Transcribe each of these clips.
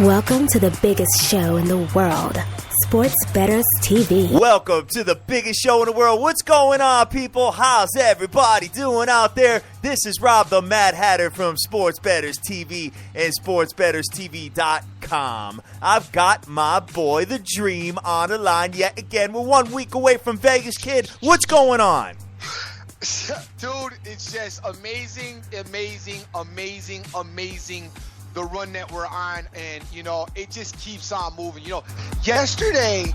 Welcome to the biggest show in the world, Sports Bettors TV. Welcome to the biggest show in the world. What's going on, people? How's everybody doing out there? This is Rob the Mad Hatter from Sports Bettors TV and SportsBettorsTV.com. I've got my boy, The Dream, on the line yet again. We're 1 week away from Vegas, kid. What's going on? Dude, it's just amazing, the run that we're on, and, it just keeps on moving. Yesterday,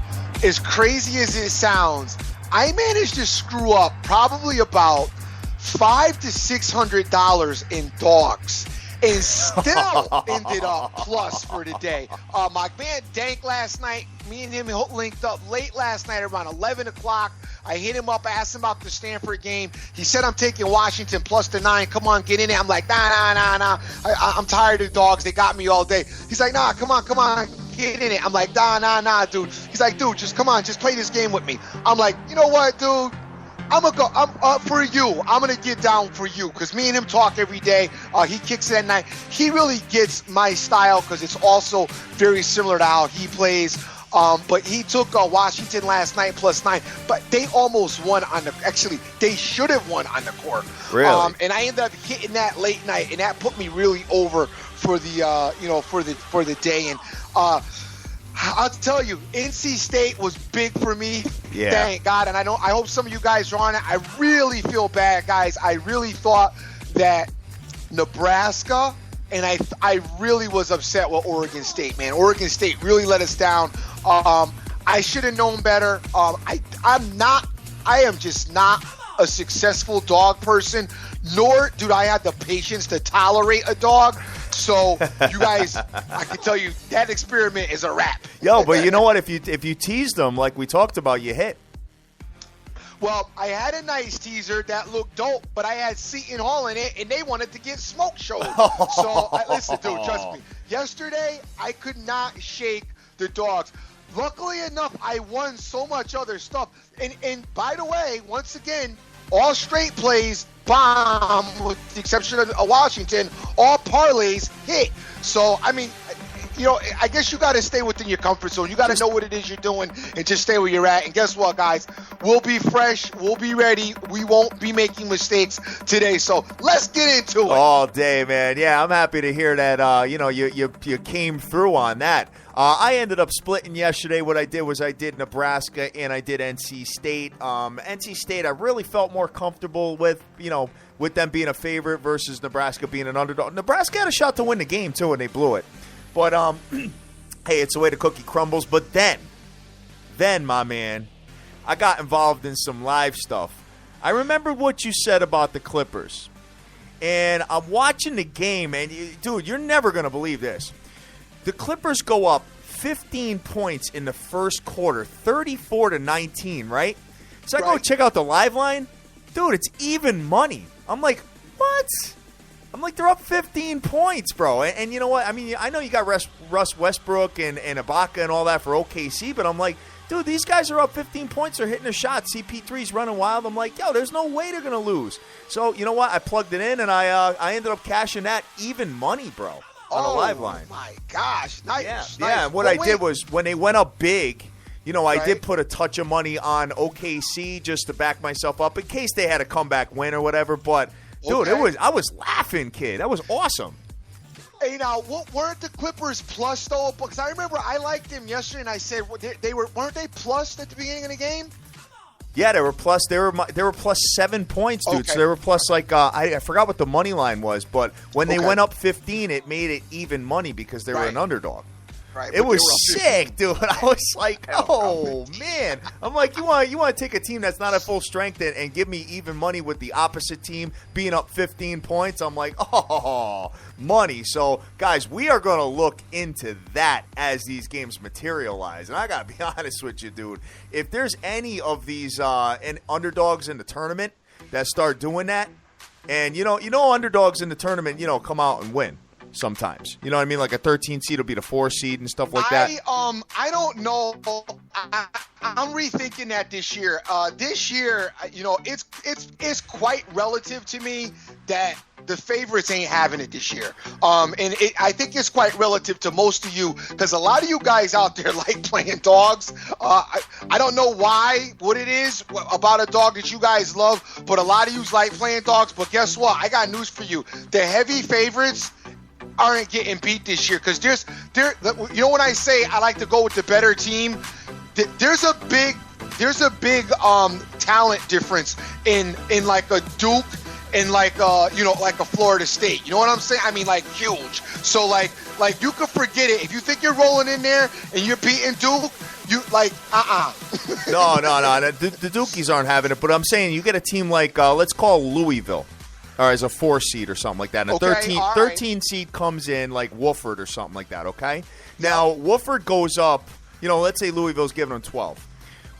as crazy as it sounds, I managed to screw up probably about $500 to $600 in dogs, and still ended up plus for the day. My man Dank last night, me and him linked up late last night around 11 o'clock. I hit him up, asked him about the Stanford game. He said, I'm taking Washington plus the 9. Come on, get in it. I'm like, nah. I'm tired of the dogs. They got me all day. He's like, nah, come on, get in it. I'm like, nah, dude. He's like, dude, just come on, just play this game with me. I'm like, you know what, dude? I'm up for you. I'm going to get down for you because me and him talk every day. He kicks it at night. He really gets my style because it's also very similar to how he plays. But he took Washington last night plus 9, but they almost won they should have won on the court. Really? And I ended up hitting that late night, and that put me really over for the for the day. And I'll tell you, NC State was big for me. Yeah. Thank God. And I hope some of you guys are on it. I really feel bad, guys. I really thought that Nebraska, and I really was upset with Oregon State, man. Oregon State really let us down. I should have known better. I am just not a successful dog person, nor do I have the patience to tolerate a dog. So you guys, I can tell you that experiment is a wrap. Yo, but you know what? If you teased them like we talked about, you hit. Well, I had a nice teaser that looked dope, but I had Seton Hall in it, and they wanted to get smoke showed. So, listen, dude, trust me. Yesterday, I could not shake the dogs. Luckily enough, I won so much other stuff. And by the way, once again, all straight plays bomb, with the exception of Washington. All parlays hit. So, I mean, I guess you got to stay within your comfort zone. You got to know what it is you're doing and just stay where you're at. And guess what, guys? We'll be fresh. We'll be ready. We won't be making mistakes today. So let's get into it. All day, man. Yeah, I'm happy to hear that, you came through on that. I ended up splitting yesterday. What I did was I did Nebraska and I did NC State. NC State I really felt more comfortable with, with them being a favorite versus Nebraska being an underdog. Nebraska had a shot to win the game, too, and they blew it. But, hey, it's the way the cookie crumbles. But then, my man, I got involved in some live stuff. I remember what you said about the Clippers. And I'm watching the game, and, dude, you're never going to believe this. The Clippers go up 15 points in the first quarter, 34-19, right? So I go check out the live line. Dude, it's even money. I'm like, what? I'm like, they're up 15 points, bro. And you know what? I mean, I know you got Russ Westbrook and Ibaka and all that for OKC, but I'm like, dude, these guys are up 15 points. They're hitting a shot. CP3's running wild. I'm like, yo, there's no way they're going to lose. So, you know what? I plugged it in, and I ended up cashing that even money, bro, on a live line. Oh, my gosh. Nice. Yeah, nice. yeah. And what I did was when they went up big, I did put a touch of money on OKC just to back myself up in case they had a comeback win or whatever, but dude, I was laughing, kid. That was awesome. Hey, now, weren't the Clippers plus though? Because I remember I liked them yesterday, and I said weren't they plus at the beginning of the game? Yeah, they were plus. They were plus 7 points, dude. Okay. So they were plus I forgot what the money line was, but when they went up 15, it made it even money because they were an underdog. Right, it was sick, dude. I was like, oh, man. I'm like, you want to take a team that's not at full strength and give me even money with the opposite team being up 15 points? I'm like, oh, money. So, guys, we are going to look into that as these games materialize. And I got to be honest with you, dude. If there's any of these underdogs in the tournament that start doing that, and, underdogs in the tournament, come out and win. Sometimes, you know what I mean? Like a 13 seed will be the 4 seed and stuff like that. I don't know I'm rethinking that this year. This year, it's quite relative to me that the favorites ain't having it this year. I think it's quite relative to most of you because a lot of you guys out there like playing dogs. I don't know what it is about a dog that you guys love, but a lot of you like playing dogs. But guess what? I got news for you. The heavy favorites aren't getting beat this year because when I say I like to go with the better team, there's a big talent difference in like a Duke and like a Florida State. You know what I'm saying? I mean, like huge. So like you could forget it if you think you're rolling in there and you're beating Duke. You like No. The Dukies aren't having it, but I'm saying you get a team like let's call Louisville. Or as a 4 seed or something like that. And a 13 seed comes in like Wofford or something like that, okay? Now, Wofford goes up, let's say Louisville's giving them 12.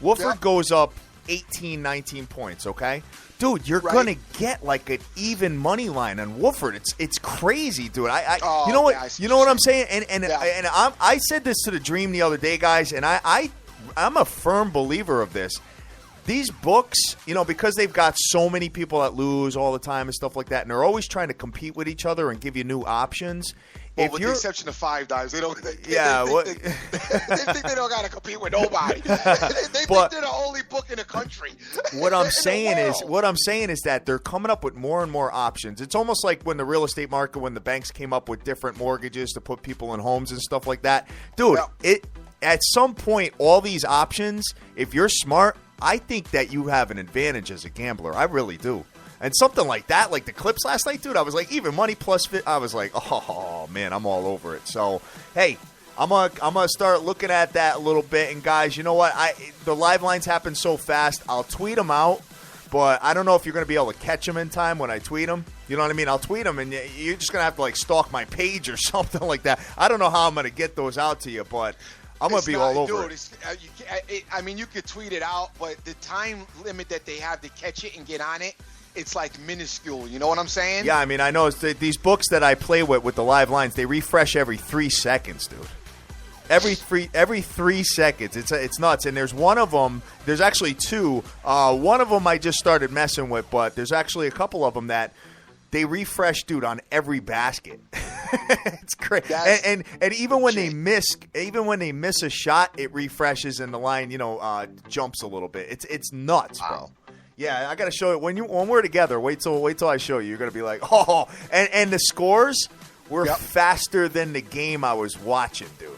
Wofford goes up 18, 19 points, okay? Dude, you're going to get like an even money line on Wofford. It's crazy, dude. You know what I'm saying? And I said this to the Dream the other day, guys, and I'm a firm believer of this. These books, because they've got so many people that lose all the time and stuff like that, and they're always trying to compete with each other and give you new options. Well, with the exception of 5 dives, they don't. They think they don't got to compete with nobody. They think they're the only book in the country. What I'm saying is that they're coming up with more and more options. It's almost like when the real estate market, when the banks came up with different mortgages to put people in homes and stuff like that, dude. At some point, all these options, if you're smart, I think that you have an advantage as a gambler. I really do. And something like that, like the Clips last night, dude, I was like, even money plus fit. I was like, oh, man, I'm all over it. So, hey, I'm gonna start looking at that a little bit. And, guys, you know what? The live lines happen so fast. I'll tweet them out, but I don't know if you're going to be able to catch them in time when I tweet them. You know what I mean? I'll tweet them, and you're just going to have to, like, stalk my page or something like that. I don't know how I'm going to get those out to you, but I'm going to be all over it. You could tweet it out, but the time limit that they have to catch it and get on it, it's like minuscule. You know what I'm saying? Yeah, I mean, I know these books that I play with the live lines, they refresh every 3 seconds, dude. Every 3 seconds. It's nuts. And there's one of them, there's actually 2. One of them I just started messing with, but there's actually a couple of them that they refresh, dude, on every basket. It's crazy. And even when they miss a shot, it refreshes and the line, jumps a little bit. It's nuts, bro. Yeah, I gotta show it when we're together. Wait till I show you. You're gonna be like, oh. And the scores were faster than the game I was watching, dude.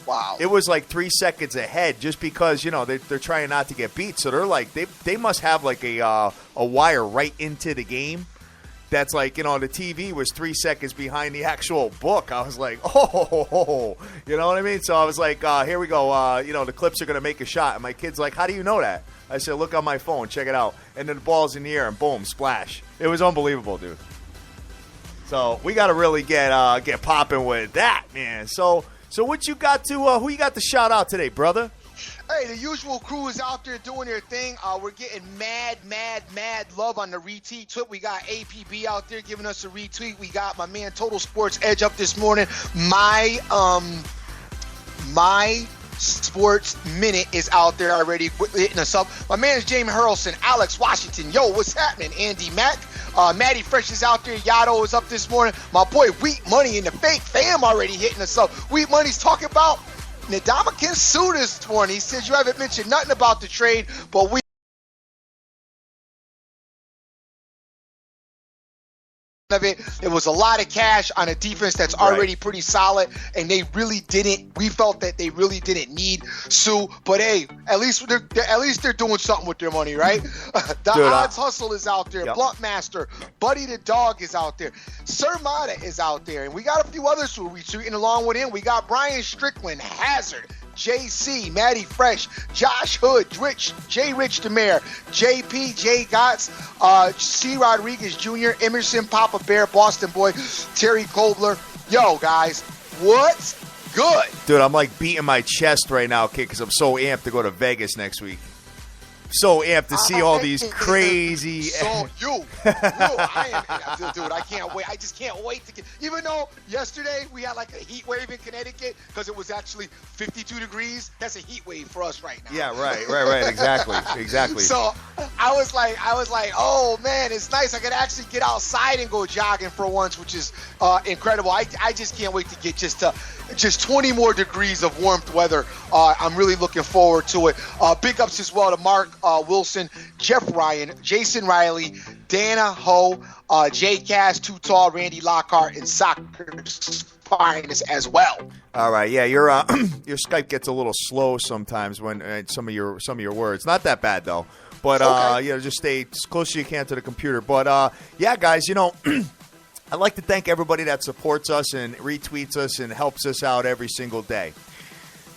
Wow. It was like 3 seconds ahead, just because they're trying not to get beat. So they're like they must have like a wire right into the game. That's like, the TV was 3 seconds behind the actual book. I was like, oh, you know what I mean? So I was like, here we go. The Clips are going to make a shot. And my kid's like, how do you know that? I said, look on my phone. Check it out. And then the ball's in the air and boom, splash. It was unbelievable, dude. So we got to really get popping with that, man. So what you got to who you got to shout out today, brother? Hey, the usual crew is out there doing their thing. We're getting mad love on the retweet. We got APB out there giving us a retweet. We got my man Total Sports Edge up this morning. My Sports Minute is out there already hitting us up. My man is Jamie Hurlson, Alex Washington. Yo, what's happening? Andy Mack. Maddie Fresh is out there. Yado is up this morning. My boy Wheat Money and the Fake Fam already hitting us up. Wheat Money's talking about Ndamukong Suh this morning. He says you haven't mentioned nothing about the trade, but we of it. It was a lot of cash on a defense that's already pretty solid, and we felt that they really didn't need Suh. But hey, at least they're doing something with their money, right? Odds Hustle is out there. Yep. Bluntmaster, Buddy the Dog is out there. Sir Mata is out there, and we got a few others who are retweeting along with him. We got Brian Strickland, Hazard, JC, Maddie Fresh, Josh Hood, J. Rich DeMare, JP, J. Gotts, C. Rodriguez Jr., Emerson, Papa Bear, Boston Boy, Terry Kobler. Yo, guys, what's good? Dude, I'm like beating my chest right now, kid, because I'm so amped to go to Vegas next week. so amped to see all these crazy. So I am, dude. I can't wait. I just can't wait to get. Even though yesterday we had like a heat wave in Connecticut because it was actually 52 degrees. That's a heat wave for us right now. Yeah, right. Exactly. So I was like, oh man, it's nice. I could actually get outside and go jogging for once, which is incredible. I just can't wait to get just 20 more degrees of warmth weather. I'm really looking forward to it. Big ups as well to Mark Wilson, Jeff Ryan, Jason Riley, Dana Ho, Jay Cass, Too Tall, Randy Lockhart, and Soccer's Finest as well. All right, yeah, your Skype gets a little slow sometimes when some of your words. Not that bad though, but okay. Just stay as close as you can to the computer. But yeah, guys, I'd like to thank everybody that supports us and retweets us and helps us out every single day.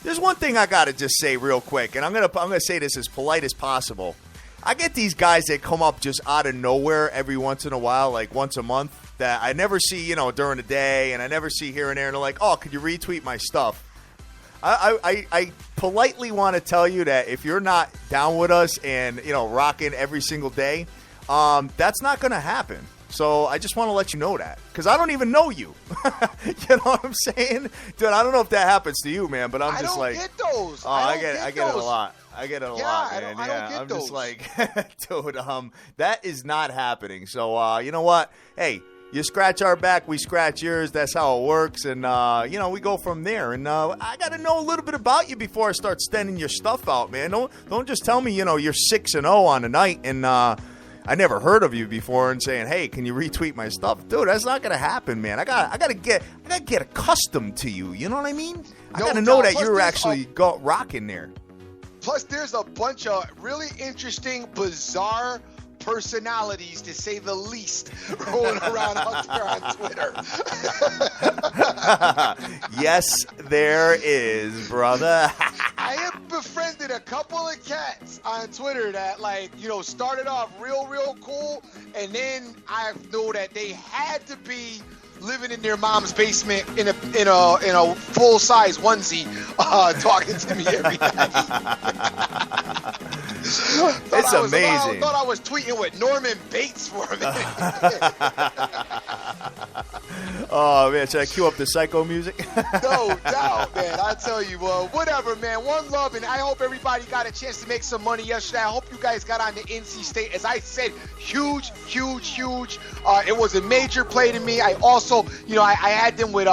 There's one thing I got to just say real quick, and I'm gonna say this as polite as possible. I get these guys that come up just out of nowhere every once in a while, like once a month, that I never see, during the day, and I never see here and there, and they're like, oh, could you retweet my stuff? I politely want to tell you that if you're not down with us and, rocking every single day, that's not going to happen. So I just want to let you know that, because I don't even know you. You know what I'm saying? Dude, I don't know if that happens to you, man, but I'm just like. I don't get those. Oh, I get it a lot. I get it a lot, man. I don't get I'm those. just like, dude, that is not happening. So, you know what? Hey, you scratch our back, we scratch yours. That's how it works. And, we go from there. And I got to know a little bit about you before I start sending your stuff out, man. Don't just tell me, you're 6-0 on the night and I never heard of you before and saying, hey, can you retweet my stuff? Dude, that's not going to happen, man. I gotta get accustomed to you. You know what I mean? I got to know that you're actually rocking there. Plus, there's a bunch of really interesting, bizarre personalities, to say the least, rolling around out there on Twitter. Yes, there is, brother. I have befriended a couple of cats on Twitter that, started off real cool, and then I know that they had to be living in their mom's basement in a full size onesie, talking to me every night. It's amazing. I thought I was tweeting with Norman Bates for a minute. Oh, man, should I cue up the psycho music? No doubt, man. I tell you, whatever, man. One love, and I hope everybody got a chance to make some money yesterday. I hope you guys got on the NC State. As I said, huge. It was a major play to me. I also, I had them with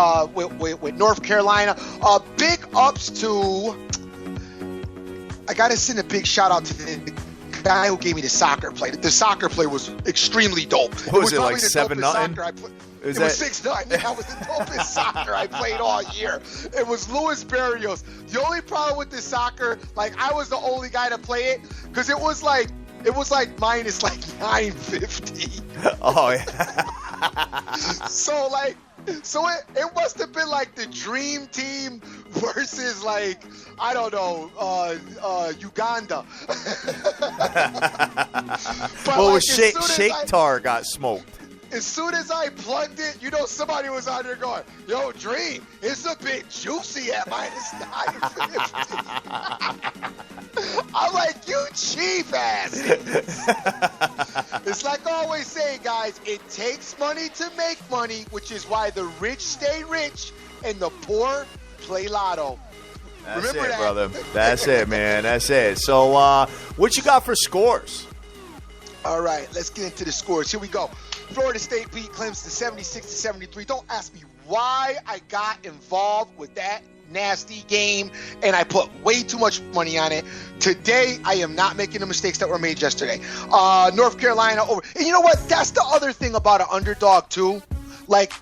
North Carolina. Big ups to... I got to send a big shout out to the guy who gave me the soccer play. The soccer play was extremely dope. What was it, like 7-0? It was 6-0. Yeah, it was the dopest soccer I played all year. It was Luis Barrios. The only problem with this soccer, I was the only guy to play it, because it was like minus 950. Oh yeah. So it must have been like the dream team versus I don't know, Uganda. Well, Shakhtar got smoked. As soon as I plugged it, somebody was out there going, yo, Dream, it's a bit juicy at minus 950. I'm like, you cheap ass. It's like I always say, guys, it takes money to make money, which is why the rich stay rich and the poor play lotto. Remember that, brother. That's it, man. That's it. So, what you got for scores? All right, let's get into the scores. Here we go. Florida State beat Clemson 76-73. Don't ask me why I got involved with that nasty game, and I put way too much money on it. Today, I am not making the mistakes that were made yesterday. North Carolina over. And you know what? That's the other thing about an underdog, too.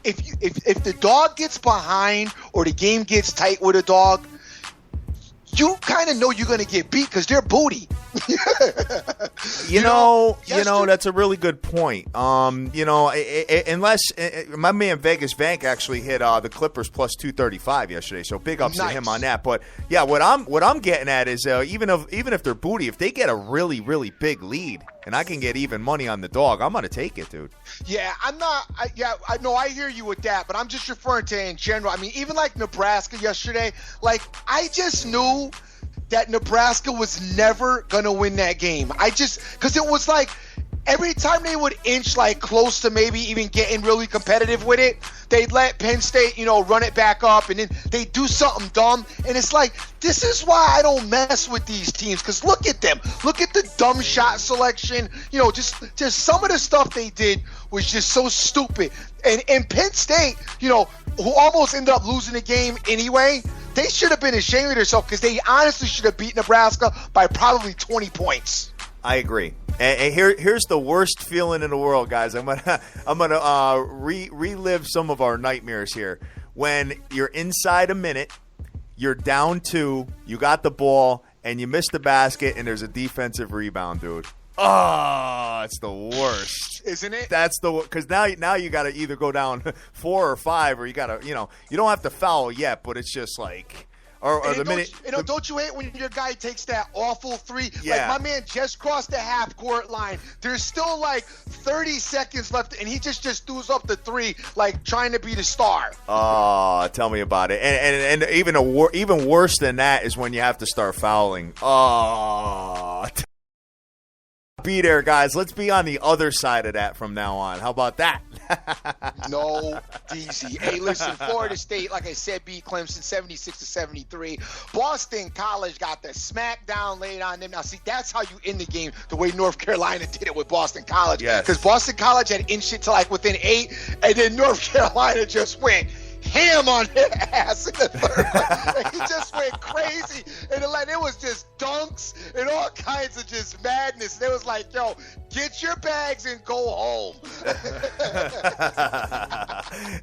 If the dog gets behind or the game gets tight with a dog, you kind of know you're going to get beat because they're booty. That's a really good point. Unless my man Vegas Vank actually hit the Clippers plus 235 yesterday, so big ups to him on that. But yeah, what I'm getting at is even if they're booty, if they get a really really big lead and I can get even money on the dog, I'm gonna take it, dude. Yeah, I'm not. I know I hear you with that, but I'm just referring to in general. I mean, even like Nebraska yesterday, I just knew that Nebraska was never going to win that game. Because it was like every time they would inch like close to maybe even getting really competitive with it, they'd let Penn State, run it back up, and then they do something dumb. And it's like, this is why I don't mess with these teams, because look at them. Look at the dumb shot selection. Just some of the stuff they did was just so stupid. And Penn State, who almost ended up losing the game anyway, they should have been ashamed of themselves, because they honestly should have beat Nebraska by probably 20 points. I agree. And here's the worst feeling in the world, guys. I'm gonna relive some of our nightmares here. When you're inside a minute, you're down 2, you got the ball, and you miss the basket, and there's a defensive rebound, dude. Oh, it's the worst, isn't it? That's because now you got to either go down 4 or 5, or you got to you don't have to foul yet, but it's just like. Or the minute, don't you hate when your guy takes that awful 3? Yeah. Like, my man just crossed the half-court line. There's still like 30 seconds left, and he just threws up the 3, like trying to be the star. Oh, tell me about it. And even worse than that is when you have to start fouling. Oh, be there, guys. Let's be on the other side of that from now on. How about that? No, DZ. Hey, listen, Florida State, like I said, beat Clemson 76-73. Boston College got the smackdown laid on them. Now, see, that's how you end the game, the way North Carolina did it with Boston College. Yes. Because Boston College had inched it to like within 8, and then North Carolina just went ham on their ass in the third. He just went crazy, and it was just dunks and all kinds of just madness. And it was like, yo, get your bags and go home.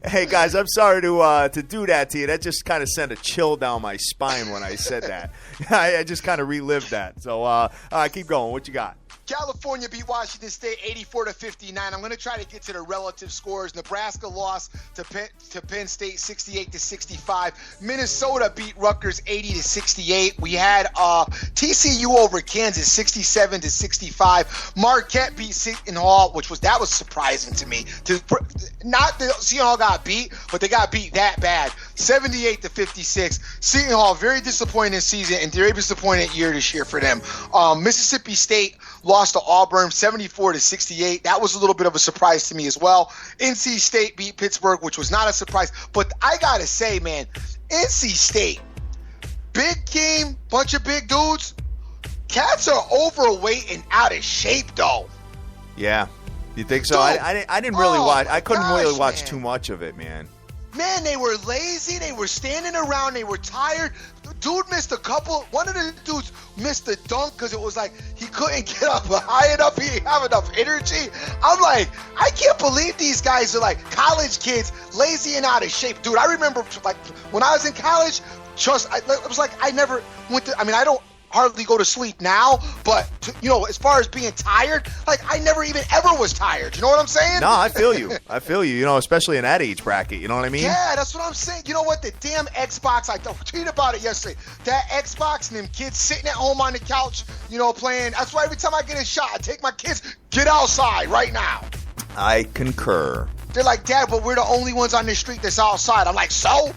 Hey guys, I'm sorry to do that to you. That just kind of sent a chill down my spine when I said that. I just kind of relived that. So keep going. What you got? California beat Washington State 84-59. I'm going to try to get to the relative scores. Nebraska lost to Penn State 68-65. Minnesota beat Rutgers 80-68. We had TCU over Kansas 67-65. Marquette beat Seton Hall, that was surprising to me. Not that Seton Hall got beat, but they got beat that bad. 78-56. Seton Hall, very disappointing season, and very disappointing year this year for them. Mississippi State lost to Auburn 74-68. That was a little bit of a surprise to me as well. NC State beat Pittsburgh, which was not a surprise. But I got to say, man, NC State, big game, bunch of big dudes. Cats are overweight and out of shape, though. Yeah. You think so? Dude, I didn't really watch. I couldn't really watch man. Too much of it, man. Man, they were lazy. They were standing around. They were tired. Dude missed one of the dudes missed the dunk because it was like he couldn't get up high enough. He didn't have enough energy. I'm like, I can't believe these guys are like college kids, lazy and out of shape. Dude, I remember like when I was in college, it was like I never went to, I don't hardly go to sleep now, but as far as being tired, like I never even ever was tired. You know what I'm saying? No, I feel you. Especially in that age bracket. You know what I mean? Yeah, that's what I'm saying. You know what? The damn Xbox, I tweeted about it yesterday. That Xbox and them kids sitting at home on the couch, playing. That's why every time I get a shot, I take my kids, get outside right now. I concur. They're like, Dad, but we're the only ones on the street that's outside. I'm like, so?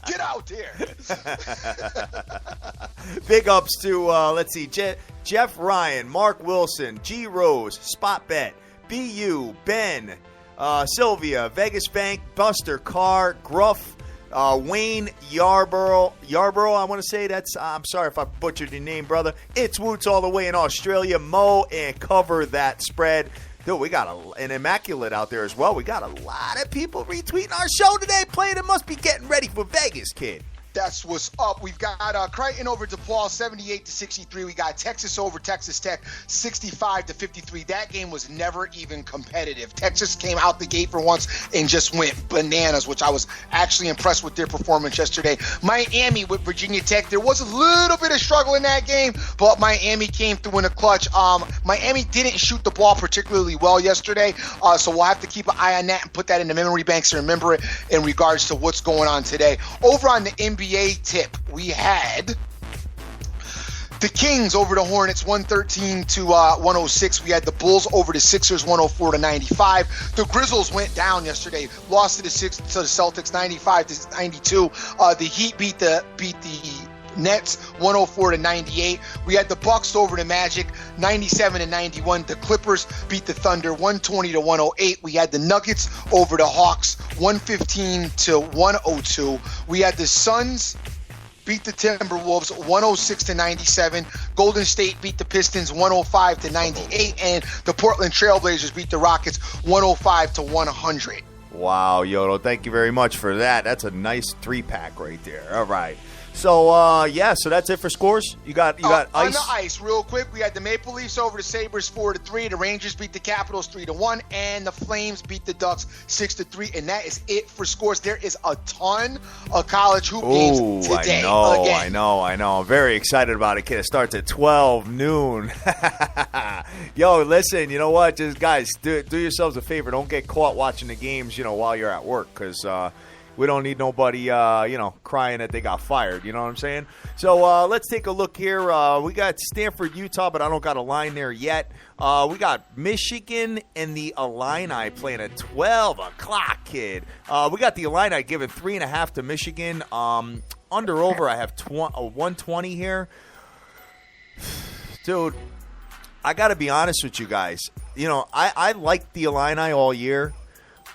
Get out there. Big ups to, let's see, Jeff Ryan, Mark Wilson, G. Rose, Spot Bet, BU, Ben, Sylvia, Vegas Bank, Buster Carr, Gruff, Wayne Yarborough, I want to say that's, I'm sorry if I butchered your name, brother. It's Woots all the way in Australia, Mo, and Cover That Spread. Dude, we got an Immaculate out there as well. We got a lot of people retweeting our show today, playing it must be getting ready for Vegas, kid. That's what's up. We've got Creighton over DePaul 78-63. We got Texas over Texas Tech 65-53. That game was never even competitive. Texas came out the gate for once and just went bananas, which I was actually impressed with their performance yesterday. Miami with Virginia Tech. There was a little bit of struggle in that game, but Miami came through in a clutch. Miami didn't shoot the ball particularly well yesterday, so we'll have to keep an eye on that and put that in the memory banks and remember it in regards to what's going on today. Over on the NBA tip, we had The Kings over the Hornets 113 to 106. We had the Bulls over the Sixers 104 to 95. The Grizzlies went down yesterday, lost to the Celtics 95 to 92. The Heat beat the Nets 104 to 98. We had the Bucks over the Magic 97 to 91. The Clippers beat the Thunder 120 to 108. We had the Nuggets over the Hawks 115 to 102. We had the Suns beat the Timberwolves 106 to 97. Golden State beat the Pistons 105 to 98, and the Portland Trailblazers beat the Rockets 105 to 100. Wow, Yodo, thank you very much for that. That's a nice 3-pack right there. All right. So, so that's it for scores? You got ice? On the ice, real quick, we had the Maple Leafs over the Sabres 4-3. The Rangers beat the Capitals 3-1. And the Flames beat the Ducks 6-3. And that is it for scores. There is a ton of college hoop games today. I know. I'm very excited about it, kid. It starts at 12 noon. Yo, listen, you know what? Just, guys, do yourselves a favor. Don't get caught watching the games, while you're at work, because we don't need nobody, crying that they got fired. You know what I'm saying? So let's take a look here. We got Stanford, Utah, but I don't got a line there yet. We got Michigan and the Illini playing at 12 o'clock, kid. We got the Illini giving 3.5 to Michigan. Under/over, I have 120 here. Dude, I got to be honest with you guys. I liked the Illini all year.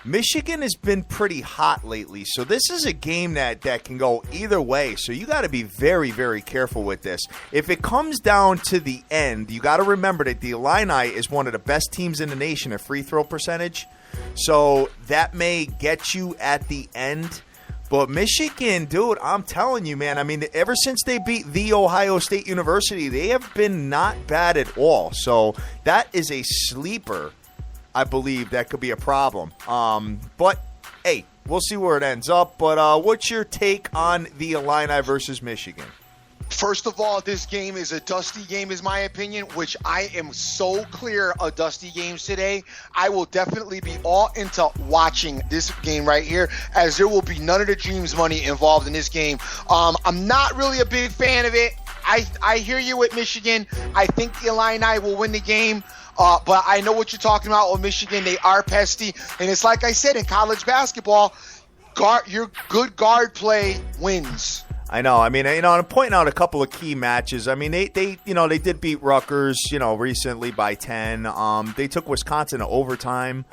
Michigan has been pretty hot lately, so this is a game that can go either way. So you got to be very, very careful with this. If it comes down to the end, you got to remember that the Illini is one of the best teams in the nation at free throw percentage. So that may get you at the end. But Michigan, dude, I'm telling you, man, I mean, ever since they beat The Ohio State University, they have been not bad at all. So that is a sleeper. I believe that could be a problem. But, hey, we'll see where it ends up. But what's your take on the Illini versus Michigan? First of all, this game is a dusty game, is my opinion, which I am so clear of dusty games today. I will definitely be all into watching this game right here, as there will be none of the Dreams money involved in this game. I'm not really a big fan of it. I hear you with Michigan. I think the Illini will win the game. But I know what you're talking about with Michigan. They are pesty. And it's like I said, in college basketball, your good guard play wins. I know. I mean, I'm pointing out a couple of key matches. I mean, they did beat Rutgers, recently by 10. They took Wisconsin to overtime.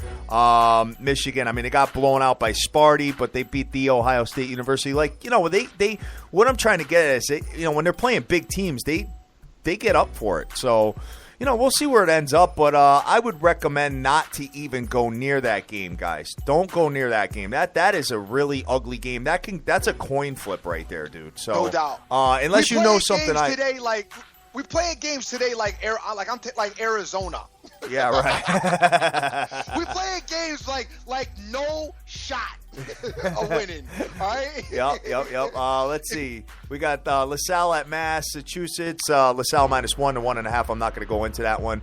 Michigan, I mean, they got blown out by Sparty, but they beat the Ohio State University. Like, they what I'm trying to get at is, when they're playing big teams, they get up for it. So, we'll see where it ends up, but I would recommend not to even go near that game, guys. Don't go near that game. That is a really ugly game. That's a coin flip right there, dude. So, no doubt. Unless you know something, we playing games today like Arizona. Yeah, right. We playing games like no shot of winning. All right. Yep. Let's see. We got LaSalle at Massachusetts. LaSalle -1 to 1.5. I'm not going to go into that one.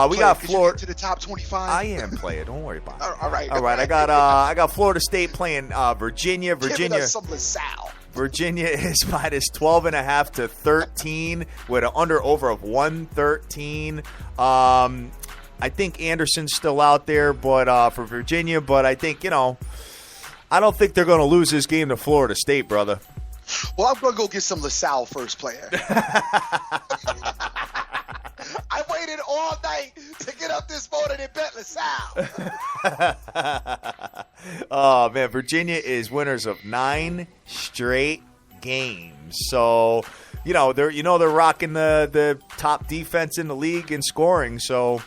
We got Florida to the top 25. I am playing. Don't worry about it. All right. I got Florida State playing Virginia. Giving us some LaSalle. Virginia is -12.5 to 13 with an under/over of 113. I think Anderson's still out there, but for Virginia. But I think I don't think they're going to lose this game to Florida State, brother. Well, I'm going to go get some LaSalle first player. I waited all night to get up this morning and bet LaSalle. Oh, man, Virginia is winners of 9 straight games. So, they're rocking the top defense in the league in scoring. So,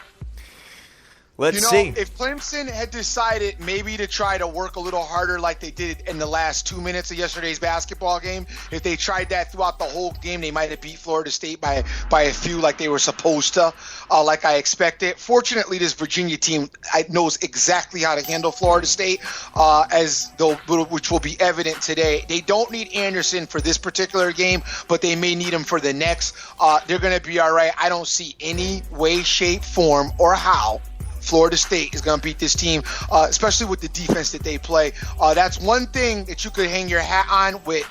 let's see. If Clemson had decided maybe to try to work a little harder like they did in the last 2 minutes of yesterday's basketball game, if they tried that throughout the whole game, they might have beat Florida State by a few like they were supposed to, like I expected. Fortunately, this Virginia team knows exactly how to handle Florida State, which will be evident today. They don't need Anderson for this particular game, but they may need him for the next. They're going to be all right. I don't see any way, shape, form, or how Florida State is going to beat this team, especially with the defense that they play. That's one thing that you could hang your hat on with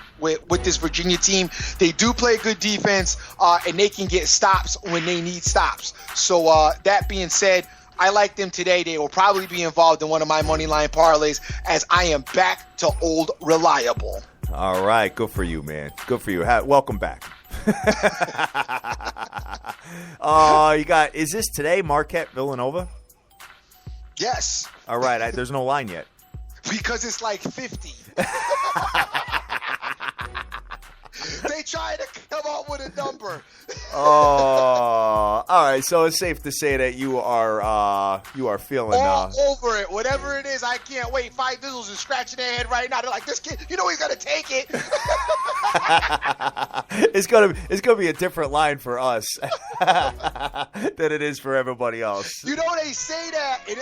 this Virginia team. They do play good defense, and they can get stops when they need stops. So that being said, I like them today. They will probably be involved in one of my money line parlays, as I am back to old reliable. All right, good for you, man. Good for you. Welcome back. Is this today, Marquette Villanova? Yes. All right, there's no line yet. Because it's like 50. They try to come up with a number. All right. So it's safe to say that you are feeling all over it. Whatever it is, I can't wait. Five Dizzles is scratching their head right now. They're like, this kid, he's gonna take it. It's gonna be a different line for us than it is for everybody else. They say that, and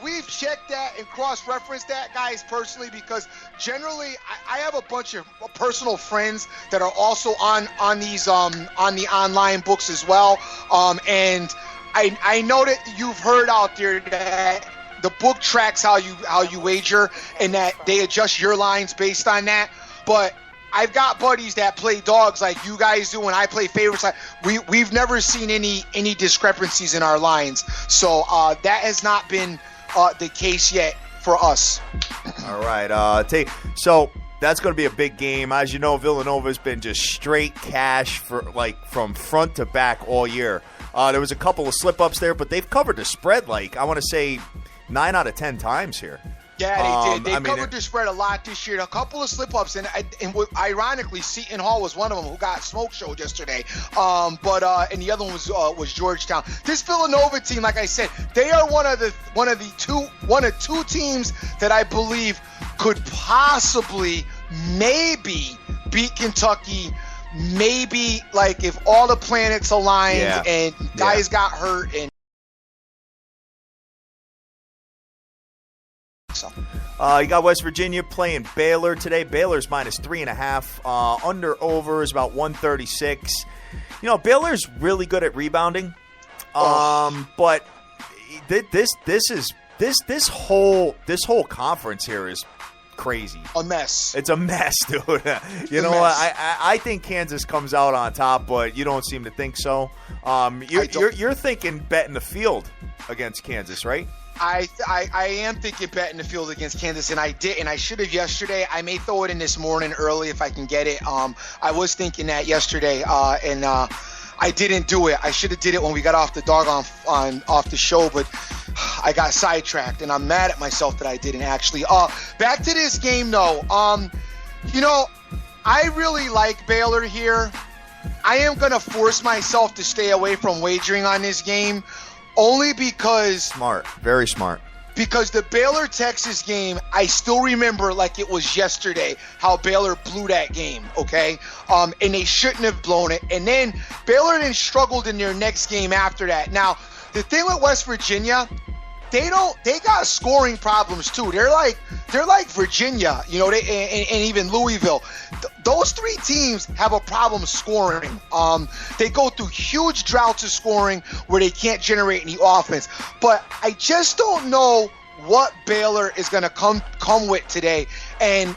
we've checked that and cross-referenced that, guys, personally, because generally I have a bunch of personal friends that are also on these on the online books as well, and I know that you've heard out there that the book tracks how you wager, and that they adjust your lines based on that. But I've got buddies that play dogs like you guys do, and I play favorites. We've never seen any discrepancies in our lines, so that has not been the case yet for us. All right, so that's going to be a big game. As you know, Villanova's been just straight cash from front to back all year. There was a couple of slip-ups there, but they've covered the spread, I want to say 9 out of 10 times here. Yeah, they did. They covered the spread a lot this year. A couple of slip-ups, and ironically, Seton Hall was one of them who got smoke showed yesterday. And the other one was Georgetown. This Villanova team, like I said, they are one of two teams that I believe could possibly maybe beat Kentucky. Maybe if all the planets aligned and guys got hurt and. You got West Virginia playing Baylor today. Baylor's -3.5. Under/over is about 136. Baylor's really good at rebounding, but this whole conference here is crazy. A mess. It's a mess, dude. You know what? I think Kansas comes out on top, but you don't seem to think so. You're thinking betting the field against Kansas, right? I am thinking betting the field against Kansas, and I did, and I should have yesterday. I may throw it in this morning early if I can get it. I was thinking that yesterday, and I didn't do it. I should have did it when we got off the off the show, but I got sidetracked, and I'm mad at myself that I didn't actually. Back to this game though. I really like Baylor here. I am gonna force myself to stay away from wagering on this game. Only because... Smart. Very smart. Because the Baylor-Texas game, I still remember like it was yesterday how Baylor blew that game, okay? And they shouldn't have blown it. And then Baylor then struggled in their next game after that. Now, the thing with West Virginia, they got scoring problems too. They're like Virginia, and even Louisville. Those three teams have a problem scoring. They go through huge droughts of scoring where they can't generate any offense. But I just don't know what Baylor is going to come with today. And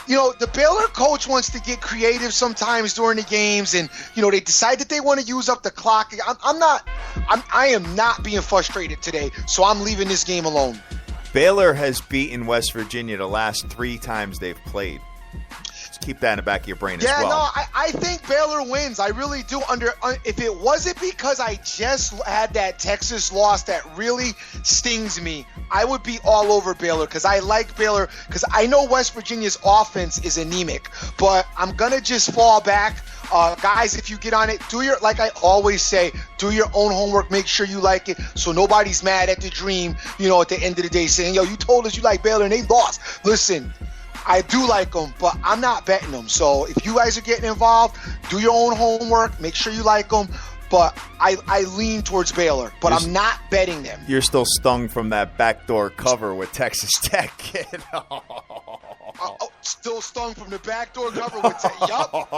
the Baylor coach wants to get creative sometimes during the games, and they decide that they want to use up the clock. I am not being frustrated today, so I'm leaving this game alone. Baylor has beaten West Virginia the last 3 times they've played. Just keep that in the back of your brain as well. Yeah, no, I think Baylor wins. I really do. If it wasn't because I just had that Texas loss that really stings me, I would be all over Baylor because I like Baylor because I know West Virginia's offense is anemic, but I'm going to just fall back. Guys, if you get on it, like I always say, do your own homework, make sure you like it so nobody's mad at the dream, at the end of the day saying, you told us you like Baylor and they lost. Listen, I do like them, but I'm not betting them. So if you guys are getting involved, do your own homework, make sure you like them. But I lean towards Baylor, but I'm not betting them. You're still stung from that backdoor cover with Texas Tech. Still stung from the backdoor cover with yup.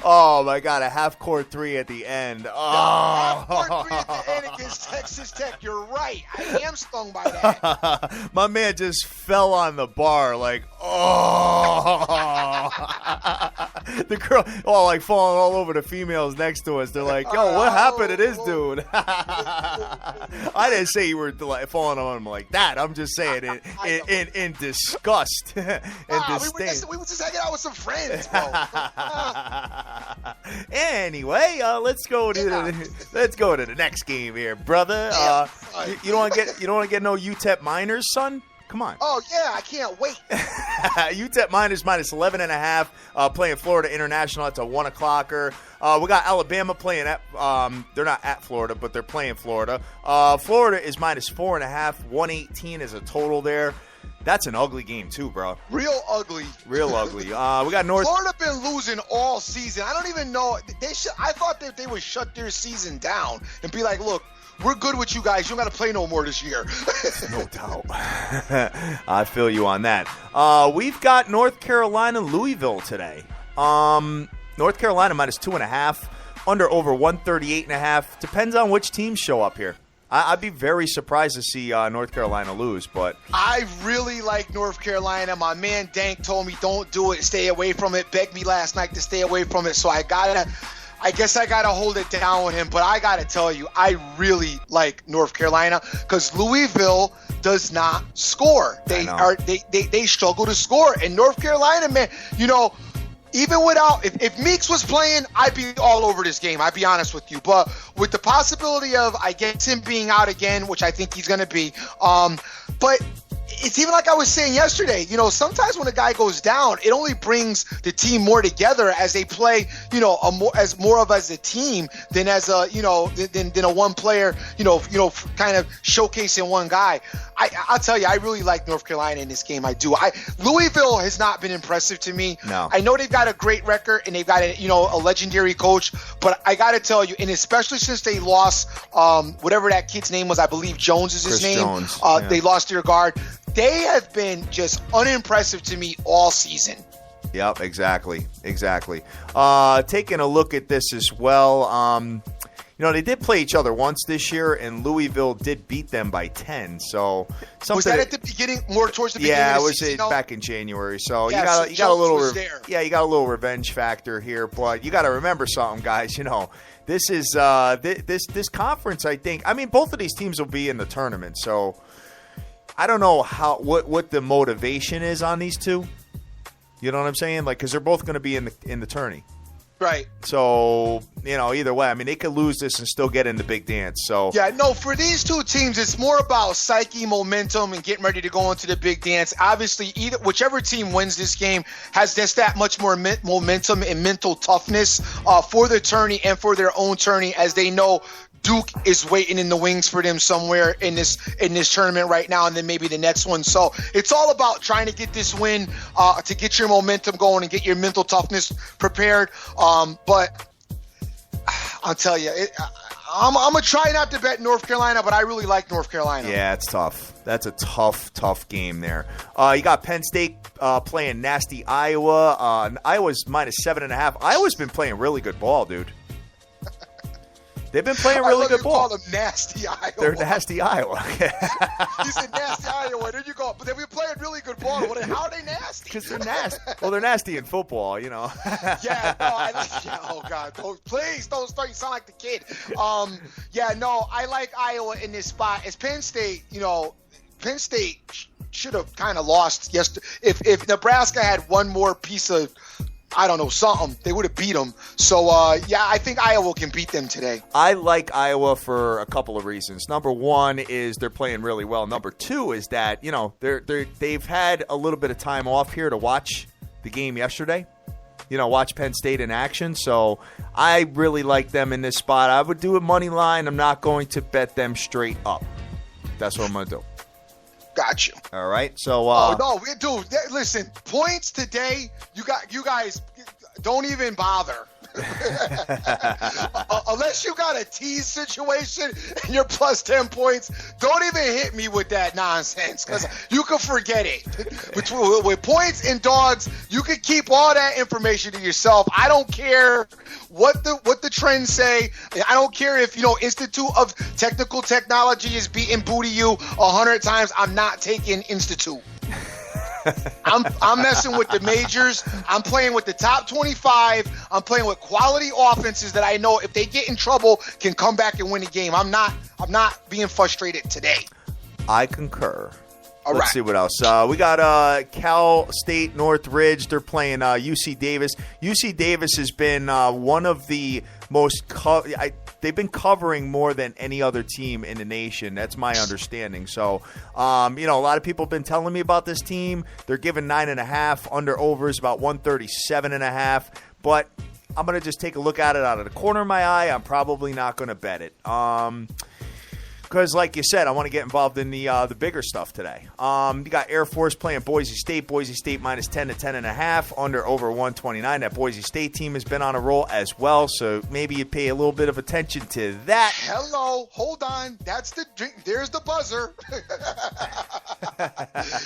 Oh my God, a half-court three at the end. Oh. Half-court three at the end against Texas Tech. You're right. I am stung by that. My man just fell on the bar like, oh. The girl, like falling all over the females next to us. They're like, yo, what happened to this dude? I didn't say you were falling on him like that. I'm just saying in disgust. We were just hanging out with some friends, bro. Anyway, let's go to the next game here, brother. You don't want to get no UTEP Miners, son? Come on. Oh, yeah, I can't wait. UTEP Miners -11.5, playing Florida International. That's a 1 o'clocker. We got Alabama playing at, they're not at Florida, but they're playing Florida. Florida is -4.5, 118 is a total there. That's an ugly game too, bro. Real ugly. We got North. Florida been losing all season. I don't even know. I thought that they would shut their season down and be like, look, we're good with you guys. You don't got to play no more this year. No doubt. I feel you on that. We've got North Carolina, Louisville today. North Carolina -2.5, over 138.5. Depends on which teams show up here. I'd be very surprised to see North Carolina lose, but I really like North Carolina. My man Dank told me don't do it, stay away from it. Begged me last night to stay away from it, so I guess I gotta hold it down with him. But I gotta tell you, I really like North Carolina because Louisville does not score. They struggle to score, and North Carolina, man, even without, if Meeks was playing, I'd be all over this game. I'd be honest with you. But with the possibility of, I guess, him being out again, which I think he's going to be, but it's even like I was saying yesterday, sometimes when a guy goes down, it only brings the team more together as they play, as a team than as a, than a one player, kind of showcasing one guy. I'll tell you, I really like North Carolina in this game. I do. Louisville has not been impressive to me. No. I know they've got a great record and they've got a legendary coach, but I got to tell you, and especially since they lost, whatever that kid's name was, I believe Jones is his Chris name. Jones. Yeah. They lost their guard. They have been just unimpressive to me all season. Yep, exactly. Taking a look at this as well, they did play each other once this year, and Louisville did beat them by 10. So was that at the beginning, more towards the beginning? Yeah, of the season? Yeah, it was back in January. So you got a little revenge factor here, but you got to remember something, guys. This is this conference. I think. I mean, both of these teams will be in the tournament, so. I don't know what the motivation is on these two. You know what I'm saying? Like, because they're both going to be in the tourney. Right. So, either way, I mean, they could lose this and still get in the big dance. So yeah, no, for these two teams, it's more about psyche, momentum, and getting ready to go into the big dance. Obviously, whichever team wins this game has just that much more momentum and mental toughness for the tourney and for their own tourney, as they know Duke is waiting in the wings for them somewhere in this tournament right now, and then maybe the next one. So it's all about trying to get this win to get your momentum going and get your mental toughness prepared. But I'll tell you, I'm going to try not to bet North Carolina, but I really like North Carolina. Yeah, it's tough. That's a tough game there. You got Penn State playing nasty Iowa. Iowa's -7.5. Iowa's been playing really good ball, dude. They've been playing really good ball. Call them nasty Iowa. They're nasty Iowa. You said nasty Iowa. There you go. But they've been playing really good ball. How are they nasty? Because they're nasty. Well, they're nasty in football, Yeah, no, oh, God. Please don't start. You sound like the kid. I like Iowa in this spot. As Penn State, Penn State should have kind of lost yesterday. If Nebraska had one more piece of, I don't know, something, they would have beat them. So, I think Iowa can beat them today. I like Iowa for a couple of reasons. Number one is they're playing really well. Number two is that, they've had a little bit of time off here to watch the game yesterday. Watch Penn State in action. So I really like them in this spot. I would do a money line. I'm not going to bet them straight up. That's what I'm going to do. Got you. All right. So. Listen. Points today. You guys don't even bother. Unless you got a tease situation and you're plus 10 points, don't even hit me with that nonsense because you can forget it. With points and dogs, you can keep all that information to yourself. I don't care what the trends say. I don't care if, Institute of Technical Technology is beating Booty U 100 times. I'm not taking Institute. I'm messing with the majors. I'm playing with the top 25. I'm playing with quality offenses that I know if they get in trouble can come back and win a game. I'm not being frustrated today. I concur. All Let's right. see what else. We got Cal State Northridge. They're playing UC Davis. UC Davis has been one of the most they've been covering more than any other team in the nation. That's my understanding. So, a lot of people have been telling me about this team. They're giving 9.5. Under over is about 137.5. But I'm going to just take a look at it out of the corner of my eye. I'm probably not going to bet it. Because, like you said, I want to get involved in the bigger stuff today. You got Air Force playing Boise State. Boise State minus 10 to 10.5. Under over 129. That Boise State team has been on a roll as well. So maybe you pay a little bit of attention to that. Hello, hold on. That's the drink. There's the buzzer.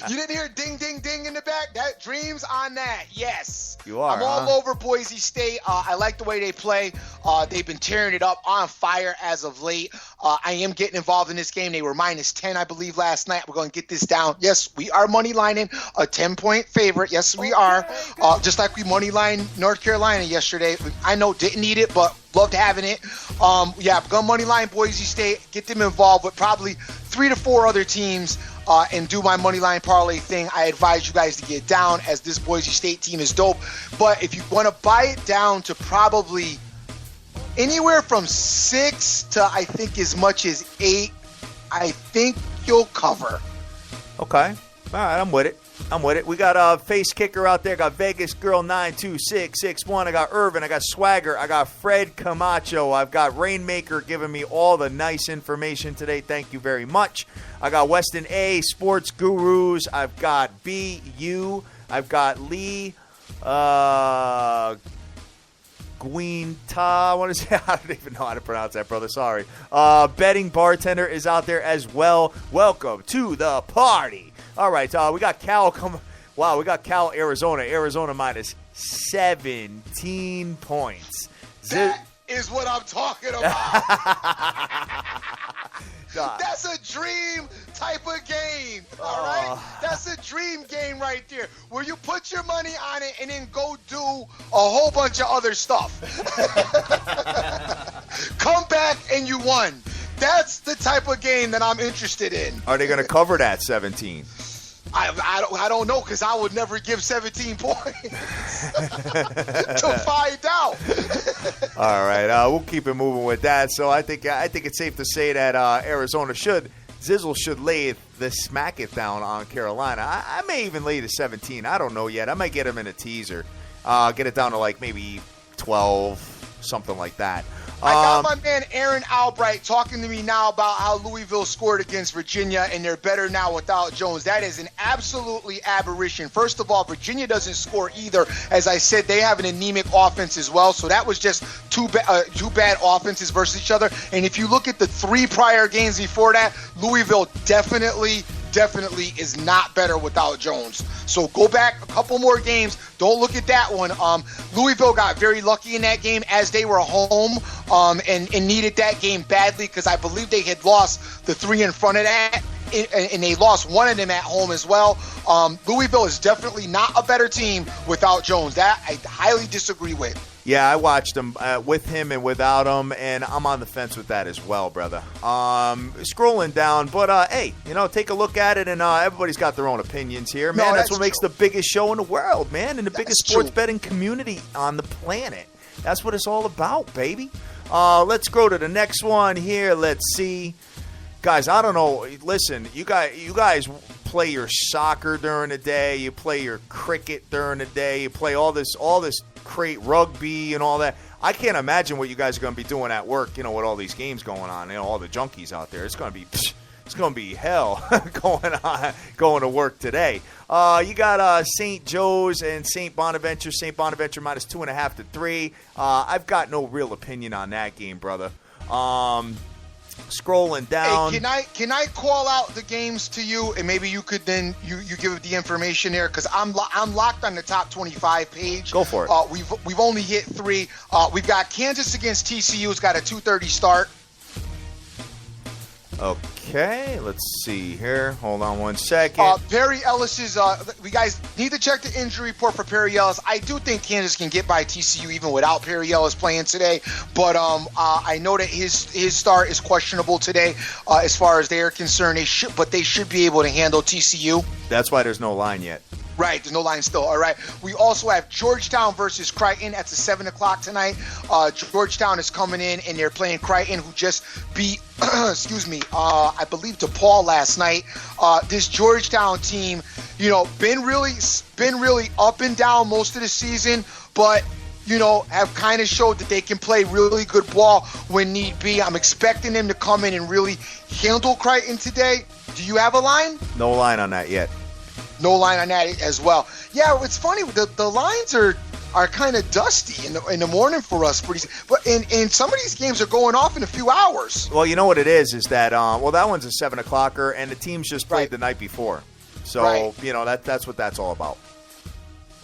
You didn't hear ding, ding, ding in the back? That Dream's on that. Yes. You are. I'm all over Boise State. I like the way they play. They've been tearing it up, on fire as of late. I am getting involved in this game. They were minus 10, I believe, last night. We're going to get this down. Yes, we are money lining a 10-point favorite. Yes, we are. Just like we money line North Carolina yesterday. I know didn't need it, but loved having it. I'm going to money line Boise State, get them involved with probably 3 to 4 other teams and do my money line parlay thing. I advise you guys to get down as this Boise State team is dope. But if you want to buy it down to probably anywhere from 6 to I think as much as 8, I think you'll cover. Okay. All right, I'm with it. We got a face kicker out there. Got Vegas Girl 92661. I got Irvin. I got Swagger. I got Fred Camacho. I've got Rainmaker giving me all the nice information today. Thank you very much. I got Weston A, Sports Gurus. I've got BU. I've got Lee. Guinta, I want to say, I don't even know how to pronounce that, brother. Sorry. Betting Bartender is out there as well. Welcome to the party. All right, we got Cal coming. Wow, we got Cal, Arizona. Arizona minus 17 points. That is what I'm talking about. That's a dream type of game, all right? That's a dream game right there, where you put your money on it and then go do a whole bunch of other stuff. Come back and you won. That's the type of game that I'm interested in. Are they going to cover that 17? I don't know, because I would never give 17 points to find out. All right, we'll keep it moving with that. So I think it's safe to say that Arizona Zizzle should lay the smack it down on Carolina. I may even lay the 17. I don't know yet. I might get him in a teaser. Get it down to like maybe 12, something like that. I got my man Aaron Albright talking to me now about how Louisville scored against Virginia, and they're better now without Jones. That is an absolutely aberration. First of all, Virginia doesn't score either. As I said, they have an anemic offense as well, so that was just two bad offenses versus each other. And if you look at the 3 prior games before that, Louisville definitely is not better without Jones. So go back a couple more games. Don't look at that one. Louisville got very lucky in that game as they were home and needed that game badly, because I believe they had lost the 3 in front of that, and they lost one of them at home as well. Louisville is definitely not a better team without Jones. That I highly disagree with. Yeah, I watched him with him and without him, and I'm on the fence with that as well, brother. Scrolling down, but hey, take a look at it, and everybody's got their own opinions here, man. That's what makes the biggest show in the world, man, and the biggest sports betting community on the planet. That's what it's all about, baby. Let's go to the next one here. Let's see. Guys, I don't know. Listen, you guys play your soccer during the day. You play your cricket during the day. You play all this great rugby and all that. I can't imagine what you guys are going to be doing at work, with all these games going on, all the junkies out there. It's going to be It's going to be hell going to work today. You got St. Joe's and St. Bonaventure. St. Bonaventure minus 2.5 to 3. I've got no real opinion on that game, brother. Scrolling down. Hey, can I call out the games to you, and maybe you could then you give the information there, because I'm locked on the top 25 page. Go for it. We've only hit 3. We've got Kansas against TCU. It's got a 2:30 start. Okay, let's see here. Hold on one second. Perry Ellis is. We guys need to check the injury report for Perry Ellis. I do think Kansas can get by TCU even without Perry Ellis playing today. But I know that his start is questionable today, as far as they are concerned. They should be able to handle TCU. That's why there's no line yet. Right, there's no line still. All right. We also have Georgetown versus Creighton. That's at 7 o'clock tonight. Georgetown is coming in, and they're playing Creighton, who just beat, I believe DePaul last night. This Georgetown team, been really up and down most of the season, but have kind of showed that they can play really good ball when need be. I'm expecting them to come in and really handle Creighton today. Do you have a line? No line on that yet. No line on that as well. Yeah, it's funny. The lines are kind of dusty in the morning for us. But and some of these games are going off in a few hours. Well, you know what it is that that one's a 7 o'clocker, and the teams just played the night before. So that's what that's all about.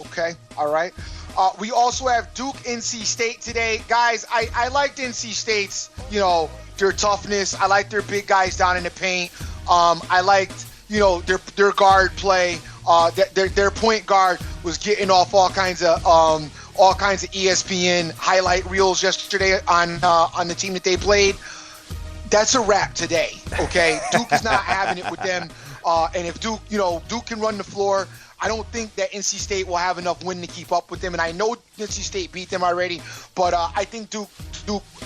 Okay, all right. We also have Duke NC State today, guys. I liked NC State's their toughness. I like their big guys down in the paint. I liked their guard play. Their point guard was getting off all kinds of ESPN highlight reels yesterday on the team that they played. That's a wrap today. Okay, Duke is not having it with them. And if Duke can run the floor, I don't think that NC State will have enough win to keep up with them. And I know NC State beat them already, but I think Duke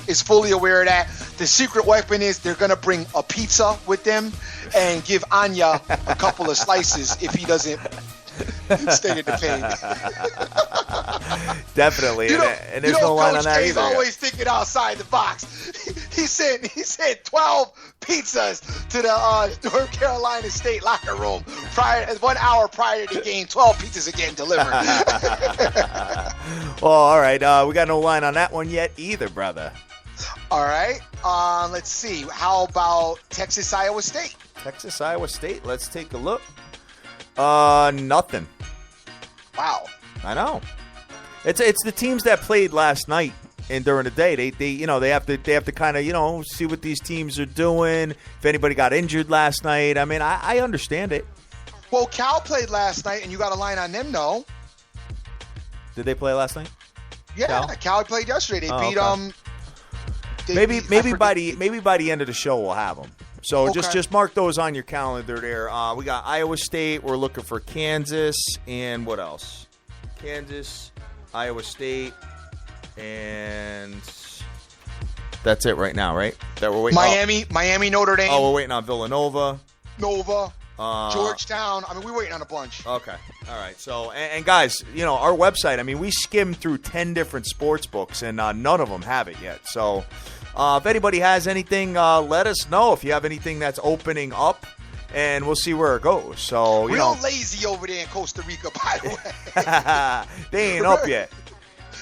is fully aware of that. The secret weapon is they're going to bring a pizza with them and give Anya a couple of slices if he doesn't stay in the paint. Definitely. And there's no line on that either. Coach K's always thinking outside the box. He sent 12 pizzas to the North Carolina State locker room 1 hour prior to the game. 12 pizzas are getting delivered. Well, all right. We got no line on that one yet either, brother. All right. Let's see. How about Texas, Iowa State? Texas, Iowa State. Let's take a look. Nothing. Wow. I know. It's the teams that played last night and during the day. They have to kind of see what these teams are doing. If anybody got injured last night, I mean, I understand it. Well, Cal played last night, and you got a line on them, no? Did they play last night? Yeah, Cal played yesterday. They beat okay. Maybe by the end of the show we'll have them. So just mark those on your calendar there. We got Iowa State. We're looking for Kansas, and what else? Kansas, Iowa State, and that's it right now, right? That we're waiting. Miami, Notre Dame. Oh, we're waiting on Villanova. Nova. Georgetown. I mean, we're waiting on a bunch. Okay. All right. So, and guys, our website, I mean, we skimmed through 10 different sports books, and none of them have it yet. So, if anybody has anything, let us know if you have anything that's opening up, and we'll see where it goes. So, real lazy over there in Costa Rica, by the way. They ain't up yet.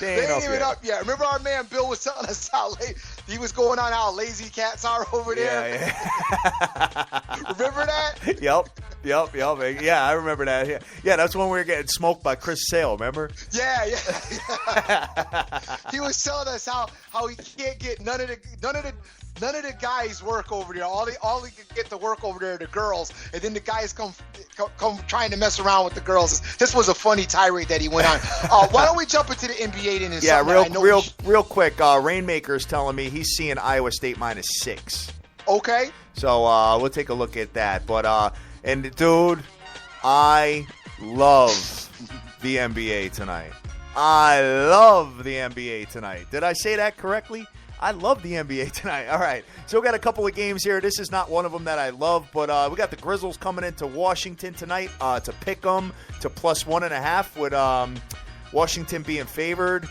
They ain't even up yet. Remember our man Bill was telling us he was going on how lazy cats are over there? Yeah. Remember that? Yep. Yeah, I remember that. Yeah, that's when we were getting smoked by Chris Sale, remember? Yeah. He was telling us how he can't get none of the guys work over there. All he can get to work over there are the girls, and then the guys come trying to mess around with the girls. This was a funny tirade that he went on. Why don't we jump into the NBA then? Yeah, real quick. Rainmaker is telling me he's seeing Iowa State -6. Okay. So we'll take a look at that. But and dude, I love the NBA tonight. Did I say that correctly? I love the NBA tonight. All right. So we got a couple of games here. This is not one of them that I love, but we got the Grizzlies coming into Washington tonight to pick them to +1.5 with Washington being favored.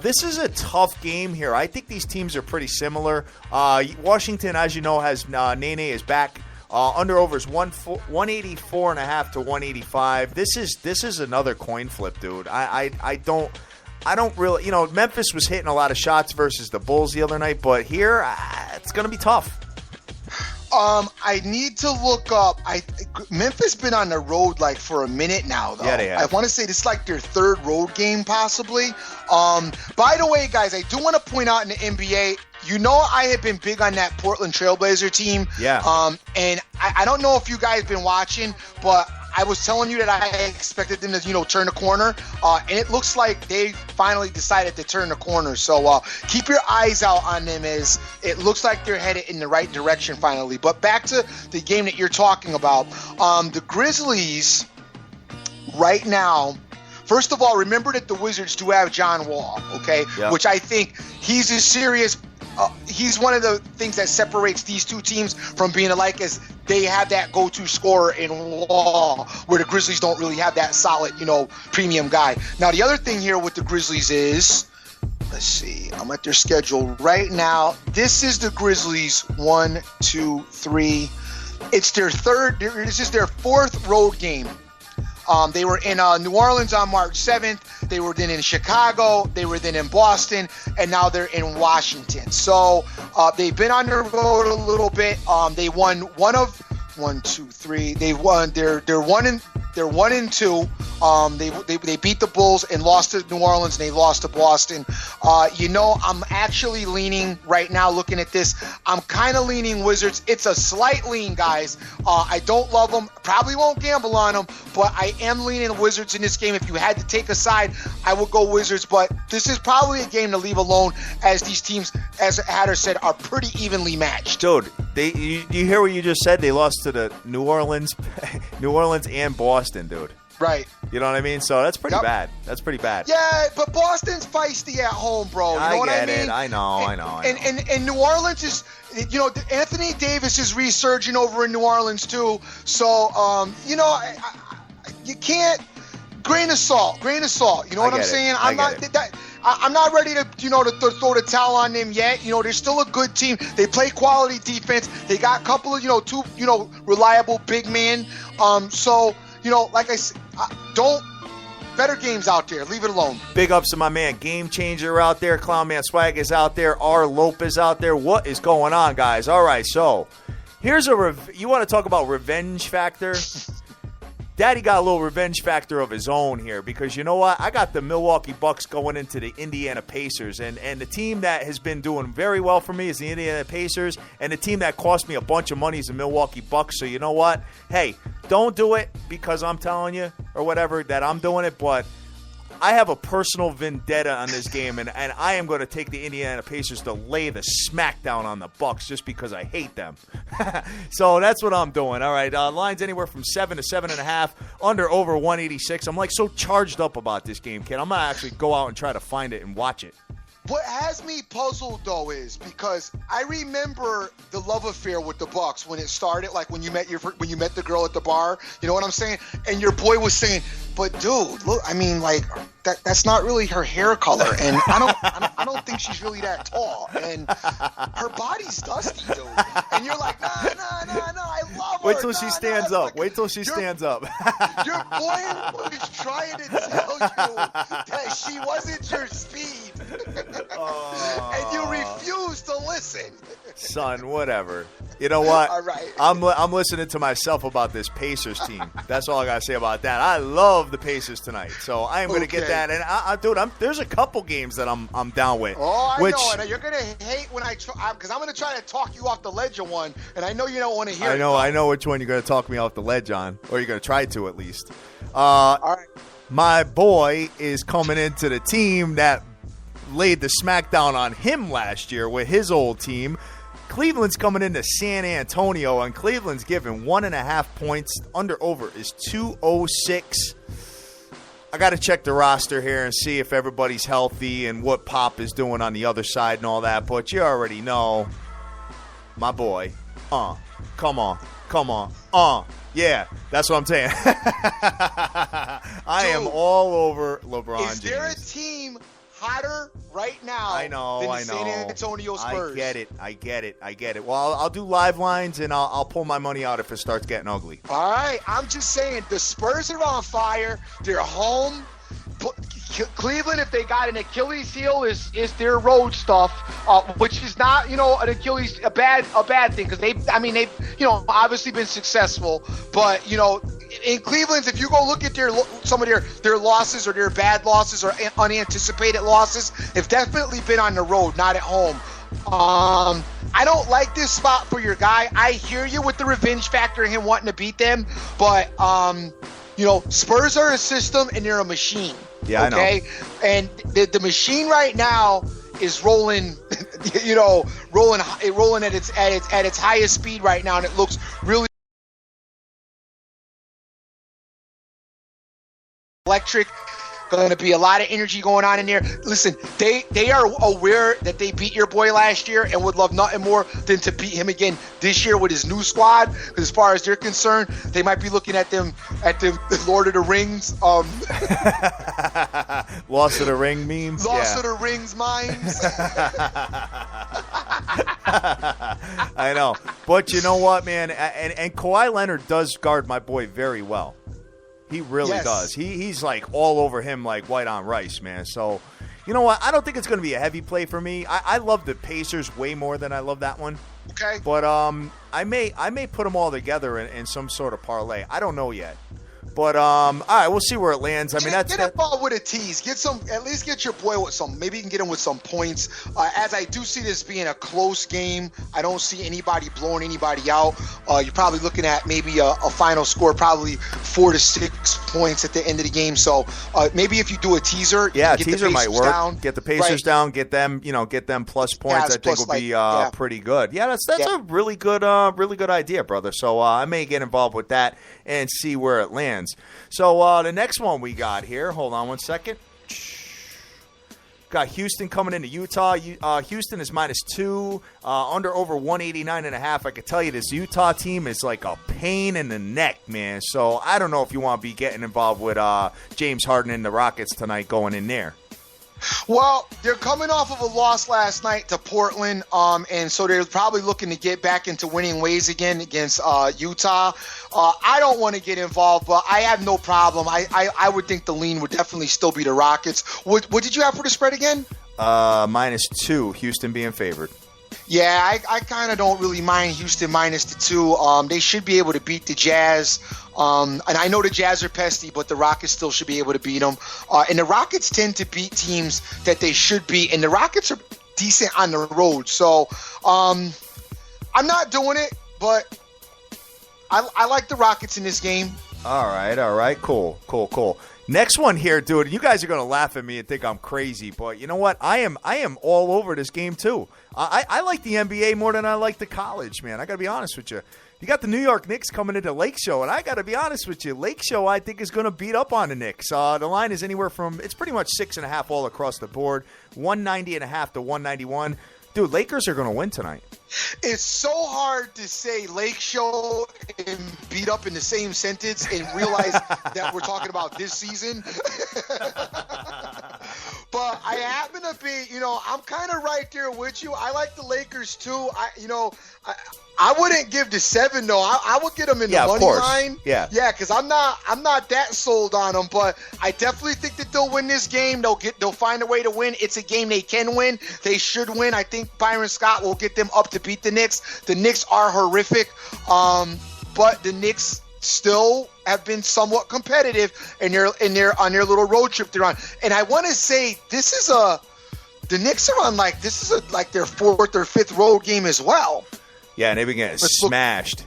This is a tough game here. I think these teams are pretty similar. Washington, as you know, has Nene is back Under over is 184.5 to 185. This is another coin flip, dude. I don't really, Memphis was hitting a lot of shots versus the Bulls the other night, but here it's going to be tough. I need to look up. Memphis been on the road like for a minute now, though. Yeah, they have. I want to say this is like their third road game, possibly. By the way, guys, I do want to point out in the NBA, I have been big on that Portland Trailblazer team. Yeah. And I don't know if you guys been watching, but I was telling you that I expected them to, turn the corner, and it looks like they finally decided to turn the corner. So keep your eyes out on them, as it looks like they're headed in the right direction finally. But back to the game that you're talking about, the Grizzlies right now. First of all, remember that the Wizards do have John Wall, okay? Yep. Which I think he's a serious. He's one of the things that separates these two teams from being alike, is they have that go-to scorer in Wall, where the Grizzlies don't really have that solid, premium guy. Now, the other thing here with the Grizzlies is, let's see, I'm at their schedule right now. This is the Grizzlies 1, 2, 3. It's their third. This is their fourth road game. They were in New Orleans on March 7th. They were then in Chicago. They were then in Boston, and now they're in Washington. So they've been on the road a little bit. They won one, two, three. They won. They're 1-2. They beat the Bulls and lost to New Orleans, and they lost to Boston. I'm actually leaning right now. Looking at this, I'm kind of leaning Wizards. It's a slight lean, guys. I don't love them. Probably won't gamble on them, but I am leaning Wizards in this game. If you had to take a side, I would go Wizards. But this is probably a game to leave alone, as these teams, as Hatter said, are pretty evenly matched. Dude, you hear what you just said? They lost to the New Orleans and Boston, dude. Right. You know what I mean? So that's pretty bad. That's pretty bad. Yeah, but Boston's feisty at home, bro. You know what I mean? I know. And New Orleans is, Anthony Davis is resurging over in New Orleans too. So, you can't. Grain of salt. You know what I'm saying? I'm not ready to, to throw the towel on them yet. They're still a good team. They play quality defense. They got a couple of, two, reliable big men. Like I said, better games out there. Leave it alone. Big ups to my man, Game Changer out there. Clown Man Swag is out there. R. Lopez out there. What is going on, guys? All right, so here's you want to talk about revenge factor? Daddy got a little revenge factor of his own here, because you know what? I got the Milwaukee Bucks going into the Indiana Pacers, and the team that has been doing very well for me is the Indiana Pacers, and the team that cost me a bunch of money is the Milwaukee Bucks. So you know what? Hey, don't do it because I'm telling you or whatever that I'm doing it, but I have a personal vendetta on this game, and I am going to take the Indiana Pacers to lay the smackdown on the Bucks just because I hate them. So that's what I'm doing. All right, lines anywhere from 7 to 7.5, under over 186. I'm like so charged up about this game, kid. I'm going to actually go out and try to find it and watch it. What has me puzzled, though, is because I remember the love affair with the Bucks when it started, like when you met the girl at the bar. You know what I'm saying? And your boy was saying, "But dude, look, I mean, like that's not really her hair color, and I don't think she's really that tall, and her body's dusty, dude." And you're like, "No, I love her." Wait till she stands up. Wait till she stands up. Your boy was trying to tell you that she wasn't your speed. And you refuse to listen. Son, whatever. You know what? All right. I'm listening to myself about this Pacers team. That's all I got to say about that. I love the Pacers tonight, so I am going to get that. And dude, there's a couple games that I'm down with. Oh, I know. And you're going to hate when because I'm going to try to talk you off the ledge of one, and I know you don't want to hear it. I know which one you're going to talk me off the ledge on, or you're going to try to at least. All right. My boy is coming into the team that laid the smackdown on him last year with his old team. Cleveland's coming into San Antonio, and Cleveland's giving 1.5 points. Under over is 206. I got to check the roster here and see if everybody's healthy and what Pop is doing on the other side and all that. But you already know, my boy. Come on. Yeah, that's what I'm saying. I am all over LeBron James. Is there a team hotter right now I know. than the San Antonio Spurs. I get it. Well, I'll do live lines, and I'll pull my money out if it starts getting ugly. All right. I'm just saying, the Spurs are on fire. They're home. Cleveland, if they got an Achilles heel, is their road stuff, which is not, an Achilles a bad thing, because they've obviously been successful, but in Cleveland, if you go look at some of their losses or their bad losses or unanticipated losses, have definitely been on the road, not at home. I don't like this spot for your guy. I hear you with the revenge factor and him wanting to beat them, but Spurs are a system and they're a machine. Yeah, okay? I know. And the machine right now is rolling, rolling at its highest speed right now, and it looks really electric. Going to be a lot of energy going on in there. Listen, they are aware that they beat your boy last year and would love nothing more than to beat him again this year with his new squad. Because as far as they're concerned, they might be looking at the Lord of the Rings. Lost of the Ring memes. Lost of the Rings memes. I know. But you know what, man? And Kawhi Leonard does guard my boy very well. He really does. He's like all over him like white on rice, man. So, you know what? I don't think it's going to be a heavy play for me. I love the Pacers way more than I love that one. Okay. But I may put them all together in some sort of parlay. I don't know yet. But all right, we'll see where it lands. I mean, get involved with a tease. At least get your boy with some. Maybe you can get him with some points. As I do see this being a close game, I don't see anybody blowing anybody out. You're probably looking at maybe a final score, probably 4 to 6 points at the end of the game. So maybe if you do a teaser, yeah, get teaser might work. Down. Get the Pacers down. Get them plus points. I think will be pretty good. Yeah, that's a really good idea, brother. So I may get involved with that and see where it lands. So the next one we got here, hold on one second. Got Houston coming into Utah. Houston is -2, under over 189.5. I can tell you this Utah team is like a pain in the neck, man. So I don't know if you want to be getting involved with James Harden and the Rockets tonight going in there. Well, they're coming off of a loss last night to Portland, and so they're probably looking to get back into winning ways again against Utah. I don't want to get involved, but I have no problem. I would think the lean would definitely still be the Rockets. What did you have for the spread again? -2, Houston being favored. Yeah, I kind of don't really mind Houston -2. They should be able to beat the Jazz. And I know the Jazz are pesty, but the Rockets still should be able to beat them. And the Rockets tend to beat teams that they should beat, and the Rockets are decent on the road. So I'm not doing it, but I like the Rockets in this game. All right, cool. Next one here, dude. You guys are going to laugh at me and think I'm crazy, but you know what? I am all over this game too. I like the NBA more than I like the college, man. I got to be honest with you. You got the New York Knicks coming into Lake Show, and I got to be honest with you. Lake Show, I think, is going to beat up on the Knicks. The line is anywhere from, it's pretty much 6.5 all across the board, 190.5 to 191. Dude, Lakers are going to win tonight. It's so hard to say Lake Show and beat up in the same sentence and realize that we're talking about this season. But I happen to be, I'm kind of right there with you. I like the Lakers too. I wouldn't give the 7 though. I would get them in the money line. Yeah, because I'm not that sold on them. But I definitely think that they'll win this game. They'll find a way to win. It's a game they can win. They should win. I think Byron Scott will get them up to beat the Knicks. The Knicks are horrific, but the Knicks still have been somewhat competitive, and they're on their little road trip they're on. And I want to say the Knicks are on like their 4th or 5th road game as well. Yeah, and they've been getting smashed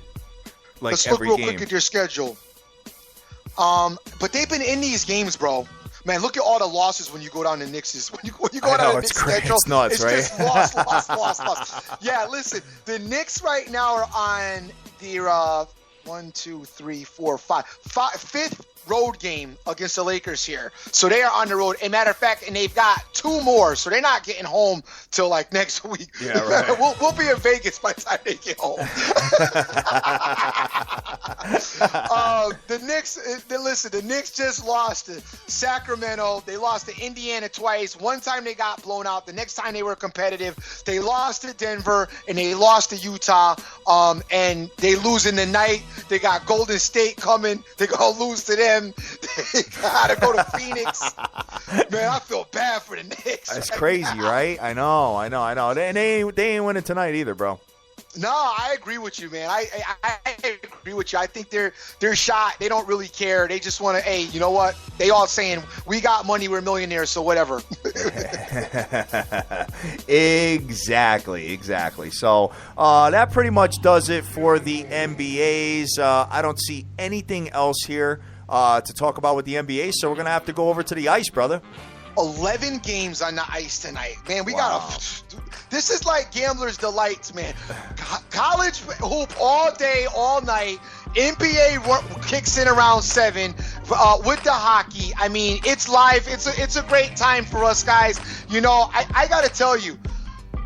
let's every look real game. quick at your schedule. But they've been in these games, bro. Man, look at all the losses when you go down to Knicks'. When you go down to Knicks' schedule, it's nuts, right? Just loss. Yeah, listen, the Knicks right now are on their 5th road game against the Lakers here. So they are on the road. As a matter of fact, and they've got 2 more, so they're not getting home till like next week. Yeah, right. we'll be in Vegas by the time they get home. The Knicks just lost to Sacramento. They lost to Indiana twice. One time they got blown out. The next time they were competitive, they lost to Denver and they lost to Utah. And they lose in the night. They got Golden State coming. They're going to lose to them. They got to go to Phoenix. Man, I feel bad for the Knicks. That's crazy, right? I know. They ain't winning tonight either, bro. No, I agree with you, man. I agree with you. I think they're shot. They don't really care. They just want to, hey, you know what? They all saying, we got money, we're millionaires, so whatever. Exactly. So that pretty much does it for the NBAs. I don't see anything else here to talk about with the NBA, so we're going to have to go over to the ice, brother. 11 games on the ice tonight. Man, we got this is like gambler's delights, man. College hoop all day, all night. NBA kicks in around 7 with the hockey. I mean, it's live. It's a great time for us guys. You know, I got to tell you,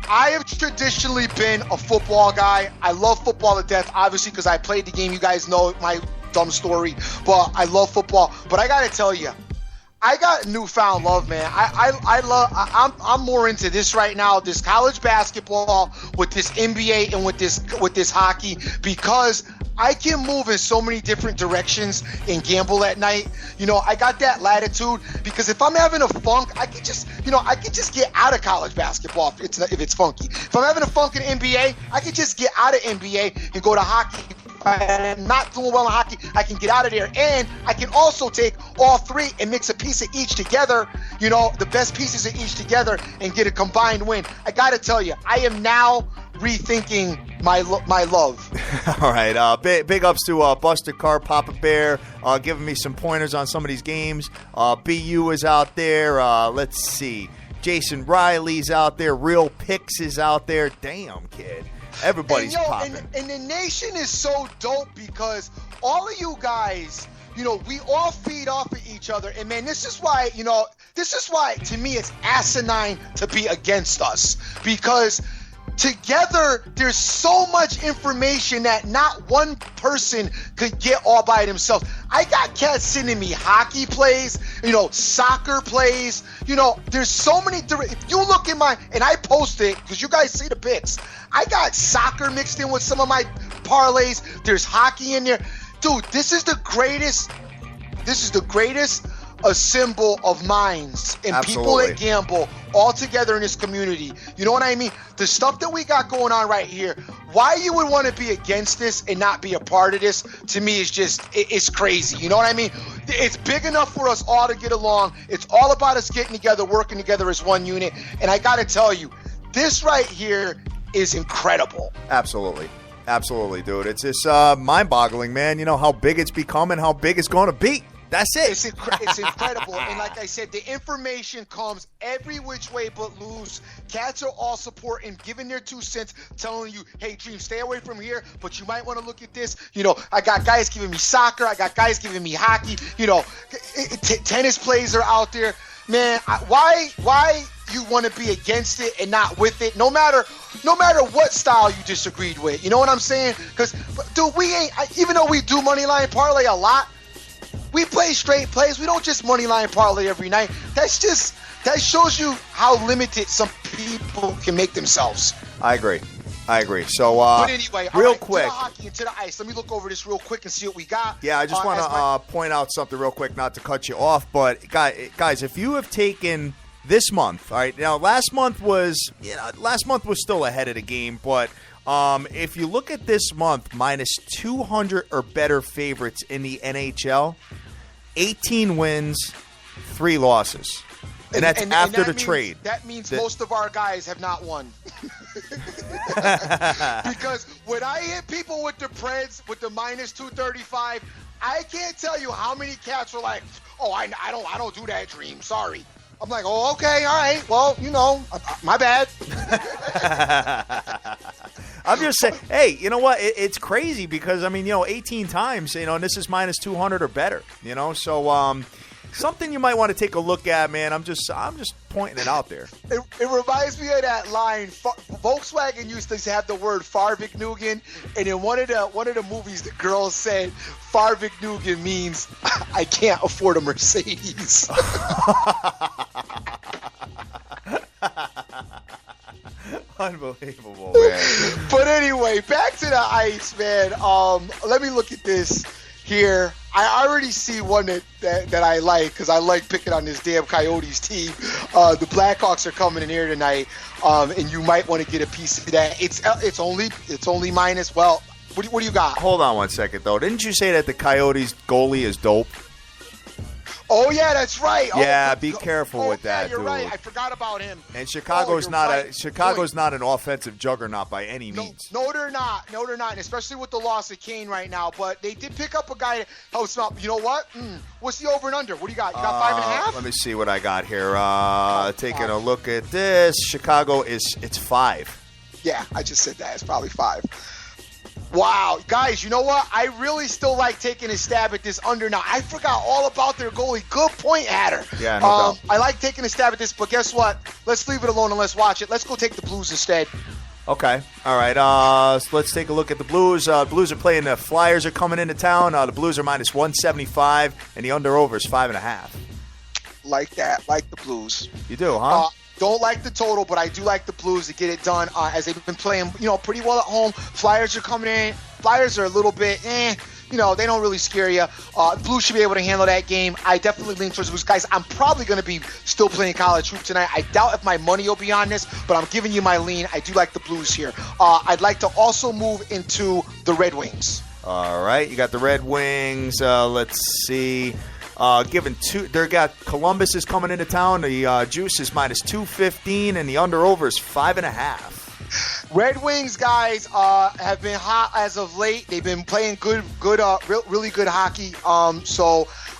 I have traditionally been a football guy. I love football to death, obviously, because I played the game. You guys know my dumb story, but I love football. But I got to tell you, I got newfound love, man. I'm more into this right now, this college basketball with this NBA and with this hockey, because I can move in so many different directions and gamble at night. You know, I got that latitude because if I'm having a funk, I can just get out of college basketball if it's funky. If I'm having a funk in NBA, I can just get out of NBA and go to hockey. I'm not doing well in hockey, I can get out of there. And I can also take all 3 and mix a piece of each together, you know, the best pieces of each together and get a combined win. I got to tell you, I am now rethinking my love. All right. Big ups to Buster Carr, Papa Bear, giving me some pointers on some of these games. BU is out there. Let's see. Jason Riley's out there. Real Picks is out there. Damn, kid. Everybody's popping. And the nation is so dope because all of you guys, you know, we all feed off of each other. And, man, this is why, to me, it's asinine to be against us. Because together, there's so much information that not one person could get all by themselves. I got cats sending me hockey plays, you know, soccer plays. You know, there's so many different. If you look in and I post it because you guys see the pics. I got soccer mixed in with some of my parlays. There's hockey in there. Dude, this is the greatest a symbol of minds and people that gamble all together in this community. You know what I mean? The stuff that we got going on right here, why you would want to be against this and not be a part of this, to me, is just, it's crazy. You know what I mean? It's big enough for us all to get along. It's all about us getting together, working together as one unit. And I got to tell you, this right here is incredible. Absolutely, dude. It's just mind-boggling, man. You know how big it's become and how big it's going to be. That's it. It's incredible. And like I said, the information comes every which way but loose. Cats are all supporting, giving their 2 cents, telling you, hey, Dream, stay away from here, but you might want to look at this. You know, I got guys giving me soccer. I got guys giving me hockey. You know, tennis plays are out there. Man, why you want to be against it and not with it, no matter what style you disagreed with. You know what I'm saying? Because, dude, we ain't, even though we do moneyline parlay a lot, we play straight plays. We don't just moneyline parlay every night. That shows you how limited some people can make themselves. I agree. So, but anyway, real quick. To the hockey and to the ice. Let me look over this real quick and see what we got. Yeah, I just want to point out something real quick, not to cut you off, but guys, if you have taken this month, all right, now last month was still ahead of the game, but if you look at this month, minus 200 or better favorites in the NHL, 18 wins, 3 losses. And that's after the trade. That means most of our guys have not won. Because when I hit people with the Preds, with the minus 235, I can't tell you how many cats were like, oh, I don't do that, Dream. Sorry. I'm like, oh, okay, all right. Well, you know, my bad. I'm just saying, hey, you know what? It's crazy because, 18 times, and this is minus 200 or better, So something you might want to take a look at, man. I'm just pointing it out there. It reminds me of that line. Volkswagen used to have the word Farvignugan, and in one of the movies, the girl said Farvignugan means I can't afford a Mercedes. Unbelievable, man. But anyway, back to the ice, man. Let me look at this here. I already see one that I like because I like picking on this damn Coyotes team. The Blackhawks are coming in here tonight, and you might want to get a piece of that. It's only minus. Well, what do you got? Hold on one second, though. Didn't you say that the Coyotes goalie is dope? Oh yeah, that's right. Yeah, be careful with that, you're dude. right. I forgot about him. And Chicago's not an offensive juggernaut by any means. No, they're not. And especially with the loss of Kane right now. But they did pick up a guy that helps them out. You know what? What's the over and under? What do you got? You got 5.5? Let me see what I got here. Taking a look at this. Chicago it's 5. Yeah, I just said that. It's probably 5. Wow, guys, you know what? I really still like taking a stab at this under now. I forgot all about their goalie. Good point, Hatter. Yeah, no doubt. I like taking a stab at this, but guess what? Let's leave it alone and let's watch it. Let's go take the Blues instead. Okay. All right. So let's take a look at the Blues. Blues are playing the Flyers are coming into town. The Blues are minus 175, and the under-over is 5.5. Like that. Like the Blues. You do, huh? Don't like the total, but I do like the Blues to get it done as they've been playing, pretty well at home. Flyers are coming in. Flyers are a little bit, they don't really scare you. Blues should be able to handle that game. I definitely lean towards the Blues. Guys, I'm probably going to be still playing college hoop tonight. I doubt if my money will be on this, but I'm giving you my lean. I do like the Blues here. I'd like to also move into the Red Wings. All right. You got the Red Wings. Let's see. Given two, they got Columbus is coming into town. The juice is minus 215, and the under/over is 5.5. Red Wings guys have been hot as of late. They've been playing really good hockey.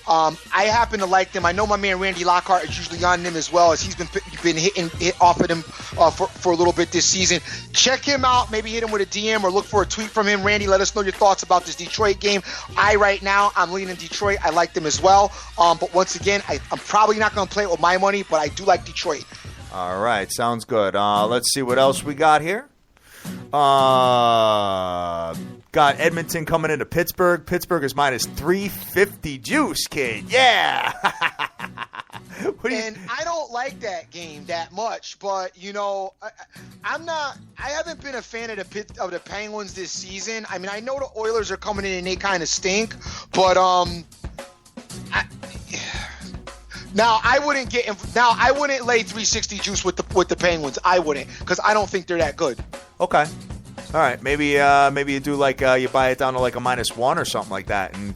I happen to like them. I know my man Randy Lockhart is usually on them as well, as he's been hit off of them for a little bit this season. Check him out. Maybe hit him with a DM or look for a tweet from him. Randy, let us know your thoughts about this Detroit game. Right now, I'm leaning Detroit. I like them as well. But once again, I'm probably not going to play it with my money, but I do like Detroit. All right. Sounds good. Let's see what else we got here. Got Edmonton coming into Pittsburgh. Pittsburgh is minus 350 juice, kid. Yeah. I don't like that game that much, but I haven't been a fan of the Penguins this season. I mean, I know the Oilers are coming in and they kind of stink, but I wouldn't lay 360 juice with the Penguins. I wouldn't, because I don't think they're that good. Okay. All right. Maybe you do you buy it down to like a -1 or something like that, and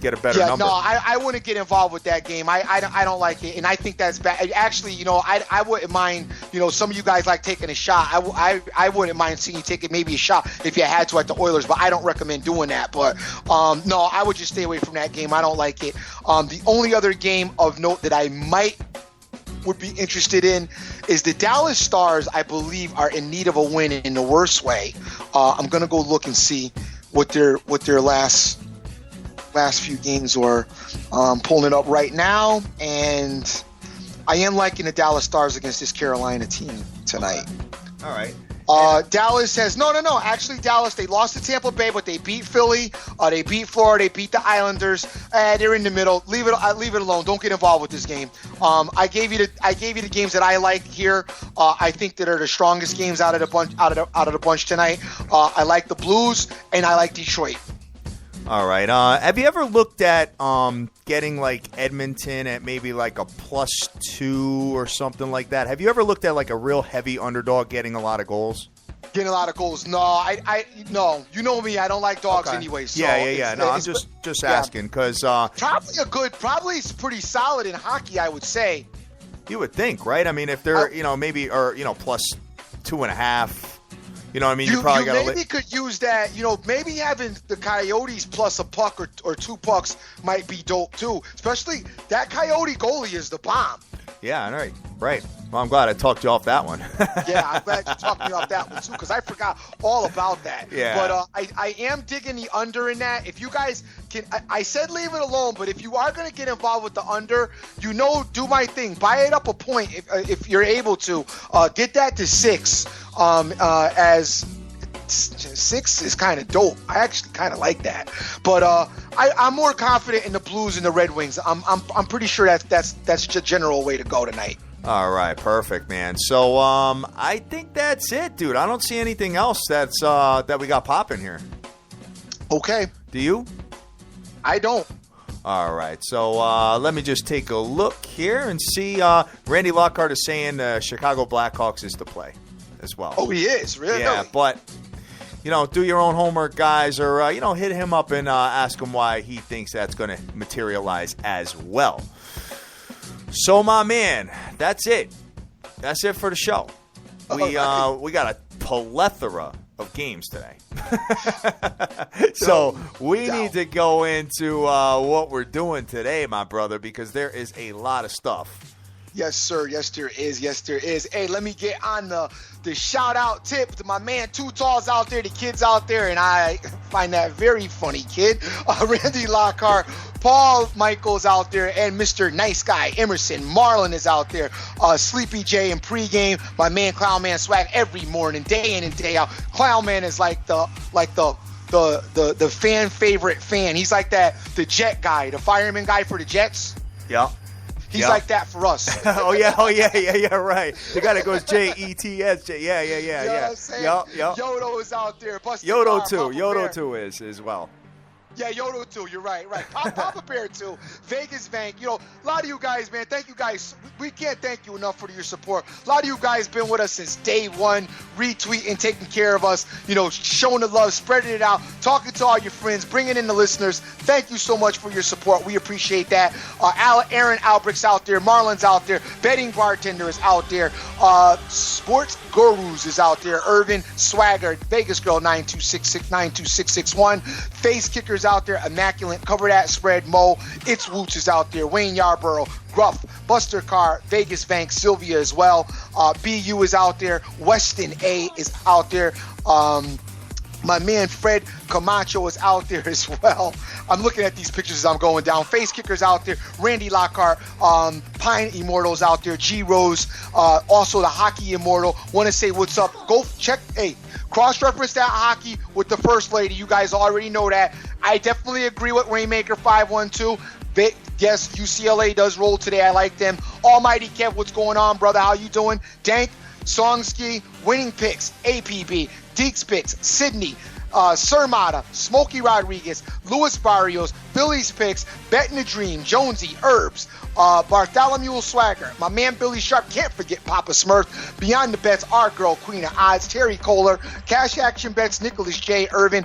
get a better number. No, I wouldn't get involved with that game. I don't like it, and I think that's bad. Actually, I wouldn't mind. Some of you guys like taking a shot. I wouldn't mind seeing you take maybe a shot if you had to at the Oilers, but I don't recommend doing that. But no, I would just stay away from that game. I don't like it. The only other game of note that I would be interested in is the Dallas Stars. I believe are in need of a win in the worst way. I'm gonna go look and see what their last few games were. Pulling it up right now, and I am liking the Dallas Stars against this Carolina team tonight. All right. Dallas has no. Actually, Dallas, they lost to Tampa Bay, but they beat Philly. They beat Florida. They beat the Islanders. They're in the middle. Leave it alone. Don't get involved with this game. I gave you the games that I like here. I think that are the strongest games out of the bunch tonight. I like the Blues and I like Detroit. All right. Have you ever looked at getting like Edmonton at maybe like a +2 or something like that? Have you ever looked at like a real heavy underdog getting a lot of goals? Getting a lot of goals? No, no. You know me. I don't like dogs anyway. So yeah. No, I'm just asking because probably it's pretty solid in hockey. I would say. You would think, right? I mean, if they're maybe +2.5. You know what I mean? You probably got maybe could use that. Maybe having the Coyotes plus a puck or 2 pucks might be dope too. Especially that Coyote goalie is the bomb. Yeah, right. Well, I'm glad I talked you off that one. Yeah, I'm glad you talked me off that one too, because I forgot all about that. Yeah. But I am digging the under in that. If you guys can, I said leave it alone, but if you are going to get involved with the under, do my thing. Buy it up a point if you're able to. Get that to 6 as 6 is kind of dope. I actually kind of like that. But I'm more confident in the Blues and the Red Wings. I'm pretty sure that's the general way to go tonight. All right, perfect, man. So I think that's it, dude. I don't see anything else that's that we got popping here. Okay. Do you? I don't. All right, so let me just take a look here and see. Randy Lockhart is saying Chicago Blackhawks is the play as well. Oh, he is? Really? Yeah, but, do your own homework, guys, or, hit him up and ask him why he thinks that's going to materialize as well. So, my man, that's it. That's it for the show. We got a plethora of games today. So we need to go into what we're doing today, my brother, because there is a lot of stuff. Yes, sir. Yes, there is. Yes, there is. Hey, let me get on the shout-out tip to my man Too Tall's out there, the kids out there, and I find that very funny, kid. Randy Lockhart, Paul Michael's out there, and Mr. Nice Guy Emerson Marlin is out there. Sleepy J in pregame. My man Clown Man Swag every morning, day in and day out. Clown Man is like the fan favorite fan. He's like the jet guy, the fireman guy for the Jets. Yeah. He's like that for us. Oh yeah, right. The guy that goes Jets. Yeah. You know what I'm saying? Yep. Yodo is out there. Yodo too. Yodo too is as well. Yeah, Yodo too. You're right. Papa Bear too. Vegas Bank. A lot of you guys, man. Thank you guys. We can't thank you enough for your support. A lot of you guys been with us since day one, retweeting, taking care of us. Showing the love, spreading it out, talking to all your friends, bringing in the listeners. Thank you so much for your support. We appreciate that. Aaron Albrecht's out there. Marlon's out there. Betting Bartender is out there. Sports Gurus is out there. Irvin Swagger, Vegas Girl 92661. Face Kickers out there. Immaculate. Cover That Spread. Mo. It's Woots is out there. Wayne Yarborough. Gruff. Buster Carr. Vegas Bank. Sylvia as well. BU is out there. Weston A is out there. My man Fred Camacho is out there as well. I'm looking at these pictures as I'm going down. Face Kickers out there. Randy Lockhart. Pine Immortals out there. G Rose. Also the Hockey Immortal. Want to say what's up. Go check. Hey, cross-reference that hockey with the First Lady. You guys already know that. I definitely agree with Rainmaker 512. Yes, UCLA does roll today. I like them. Almighty Kev, what's going on, brother? How you doing? Dank, Songski, Winning Picks, APB, Deeks Picks, Sydney, Surmata, Smokey Rodriguez, Luis Barrios, Billy's Picks, Betting the Dream, Jonesy, Herbs, Bartholomew Swagger, my man Billy Sharp, can't forget Papa Smurf, Beyond the Bets, our girl, Queen of Odds, Terry Kohler, Cash Action Bets, Nicholas J. Irvin,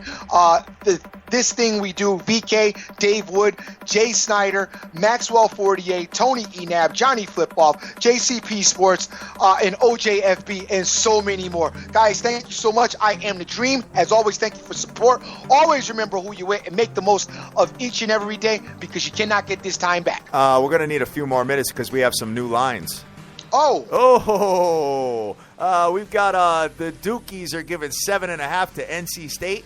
This Thing We Do, VK, Dave Wood, Jay Snyder, Maxwell 48, Tony Enab, Johnny Flipoff, JCP Sports, and OJFB, and so many more. Guys, thank you so much. I am the Dream. As always, thank you for support. Always remember who you're with and make the most of each and every day, because you cannot get this time back. We're going to need a few more minutes because we have some new lines. We've got the Dukies are giving 7.5 to NC State.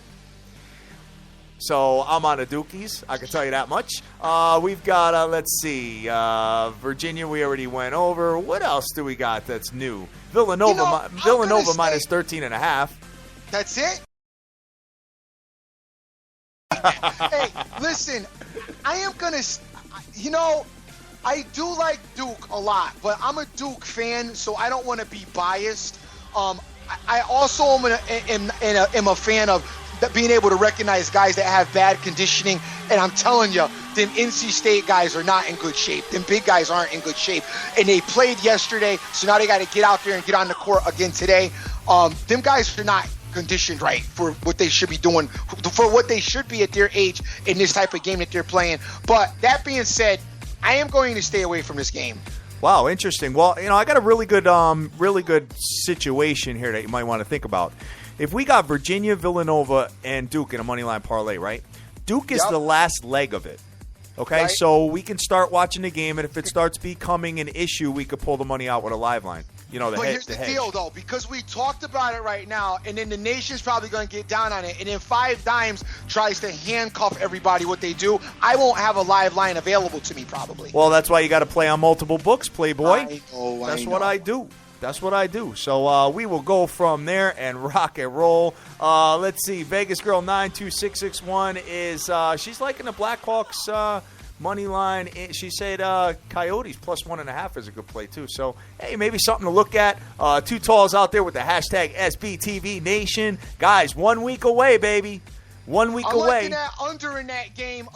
So I'm on the Dukies. I can tell you that much. We've got, let's see, Virginia we already went over. What else do we got that's new? Villanova minus 13.5. That's it? Hey, listen, I am going to, I do like Duke a lot, but I'm a Duke fan, so I don't want to be biased. I also am a fan of being able to recognize guys that have bad conditioning, and I'm telling you, them NC State guys are not in good shape. Them big guys aren't in good shape, and they played yesterday, so now they got to get out there and get on the court again today. Them guys are not conditioned right for what they should be doing, for what they should be at their age in this type of game that they're playing. But that being said, I am going to stay away from this game. Wow, interesting. Well, I got a really good situation here that you might want to think about. If we got Virginia, Villanova, and Duke in a moneyline parlay, right? Duke is the last leg of it. Okay, Right. so we can start watching the game, and if it starts becoming an issue, we could pull the money out with a live line. But here's the deal, though, because we talked about it right now, and then the nation's probably going to get down on it, and then 5 Dimes tries to handcuff everybody what they do, I won't have a live line available to me probably. Well, that's why you got to play on multiple books, Playboy. I know. That's what I do. That's what I do. So we will go from there and rock and roll. Let's see. Vegas Girl 92661 is she's liking the Blackhawks money line. She said Coyotes plus 1.5 is a good play too. So hey, maybe something to look at. Two Talls out there with the hashtag SBTV Nation. Guys, 1 week away, baby. 1 week away. I'm looking at under in that game.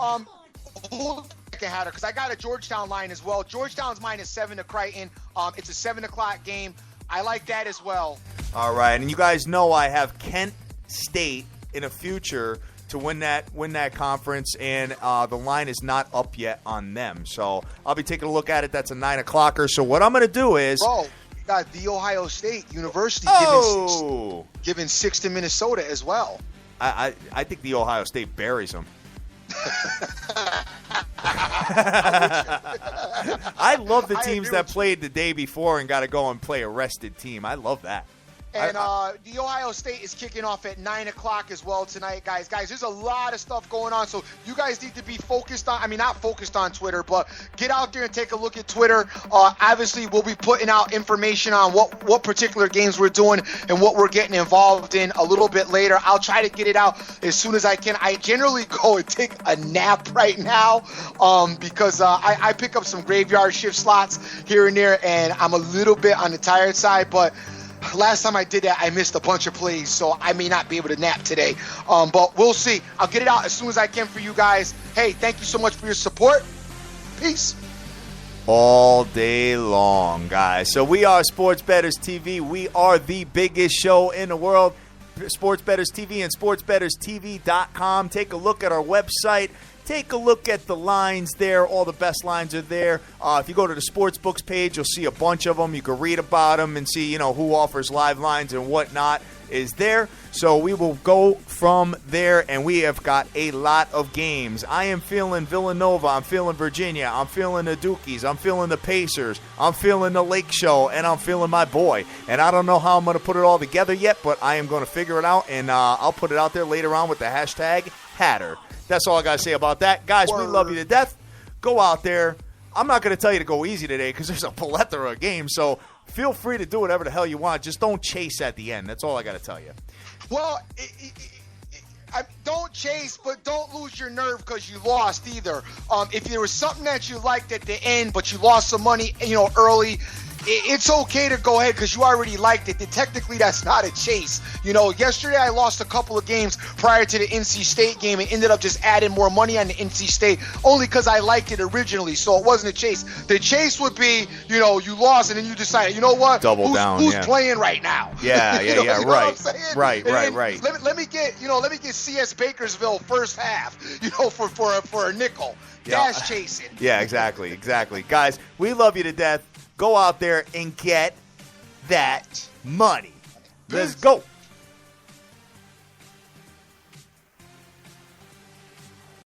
Because I got a Georgetown line as well. Georgetown's -7 to Crichton. It's a 7 o'clock game. I like that as well. All right, and you guys know I have Kent State in a future to win that conference, and the line is not up yet on them. So I'll be taking a look at it. That's a 9 o'clocker. So what I'm going to do is, you got The Ohio State University giving 6 to Minnesota as well. I think The Ohio State buries them. I love the teams that played the day before and got to go and play a rested team. I love that. And the Ohio State is kicking off at 9 o'clock as well tonight, guys. Guys, there's a lot of stuff going on, so you guys need to be focused on, not focused on Twitter, but get out there and take a look at Twitter. Obviously, we'll be putting out information on what particular games we're doing and what we're getting involved in a little bit later. I'll try to get it out as soon as I can. I generally go and take a nap right now because I pick up some graveyard shift slots here and there, and I'm a little bit on the tired side, but last time I did that, I missed a bunch of plays, so I may not be able to nap today. But we'll see. I'll get it out as soon as I can for you guys. Hey, thank you so much for your support. Peace. All day long, guys. So we are Sports Bettors TV. We are the biggest show in the world. Sports Bettors TV and sportsbettorstv.com. Take a look at our website. Take a look at the lines there. All the best lines are there. If you go to the Sportsbooks page, you'll see a bunch of them. You can read about them and see, who offers live lines and whatnot is there. So we will go from there, and we have got a lot of games. I am feeling Villanova. I'm feeling Virginia. I'm feeling the Dukies. I'm feeling the Pacers. I'm feeling the Lake Show, and I'm feeling my boy. And I don't know how I'm going to put it all together yet, but I am going to figure it out, and I'll put it out there later on with the hashtag Hatter. That's all I got to say about that. Guys, we love you to death. Go out there. I'm not going to tell you to go easy today because there's a plethora of games, so feel free to do whatever the hell you want. Just don't chase at the end. That's all I got to tell you. Well, don't chase, but don't lose your nerve because you lost either. If there was something that you liked at the end, but you lost some money, early, it's okay to go ahead because you already liked it. Technically, that's not a chase. Yesterday I lost a couple of games prior to the NC State game and ended up just adding more money on the NC State only because I liked it originally. So it wasn't a chase. The chase would be, you lost and then you decided, you know what? Who's playing right now? Yeah, you know right. What I'm saying? Right. Let me get CS Bakersville first half, for a nickel. Yeah. That's chasing. Yeah, exactly. Guys, we love you to death. Go out there and get that money. Let's go.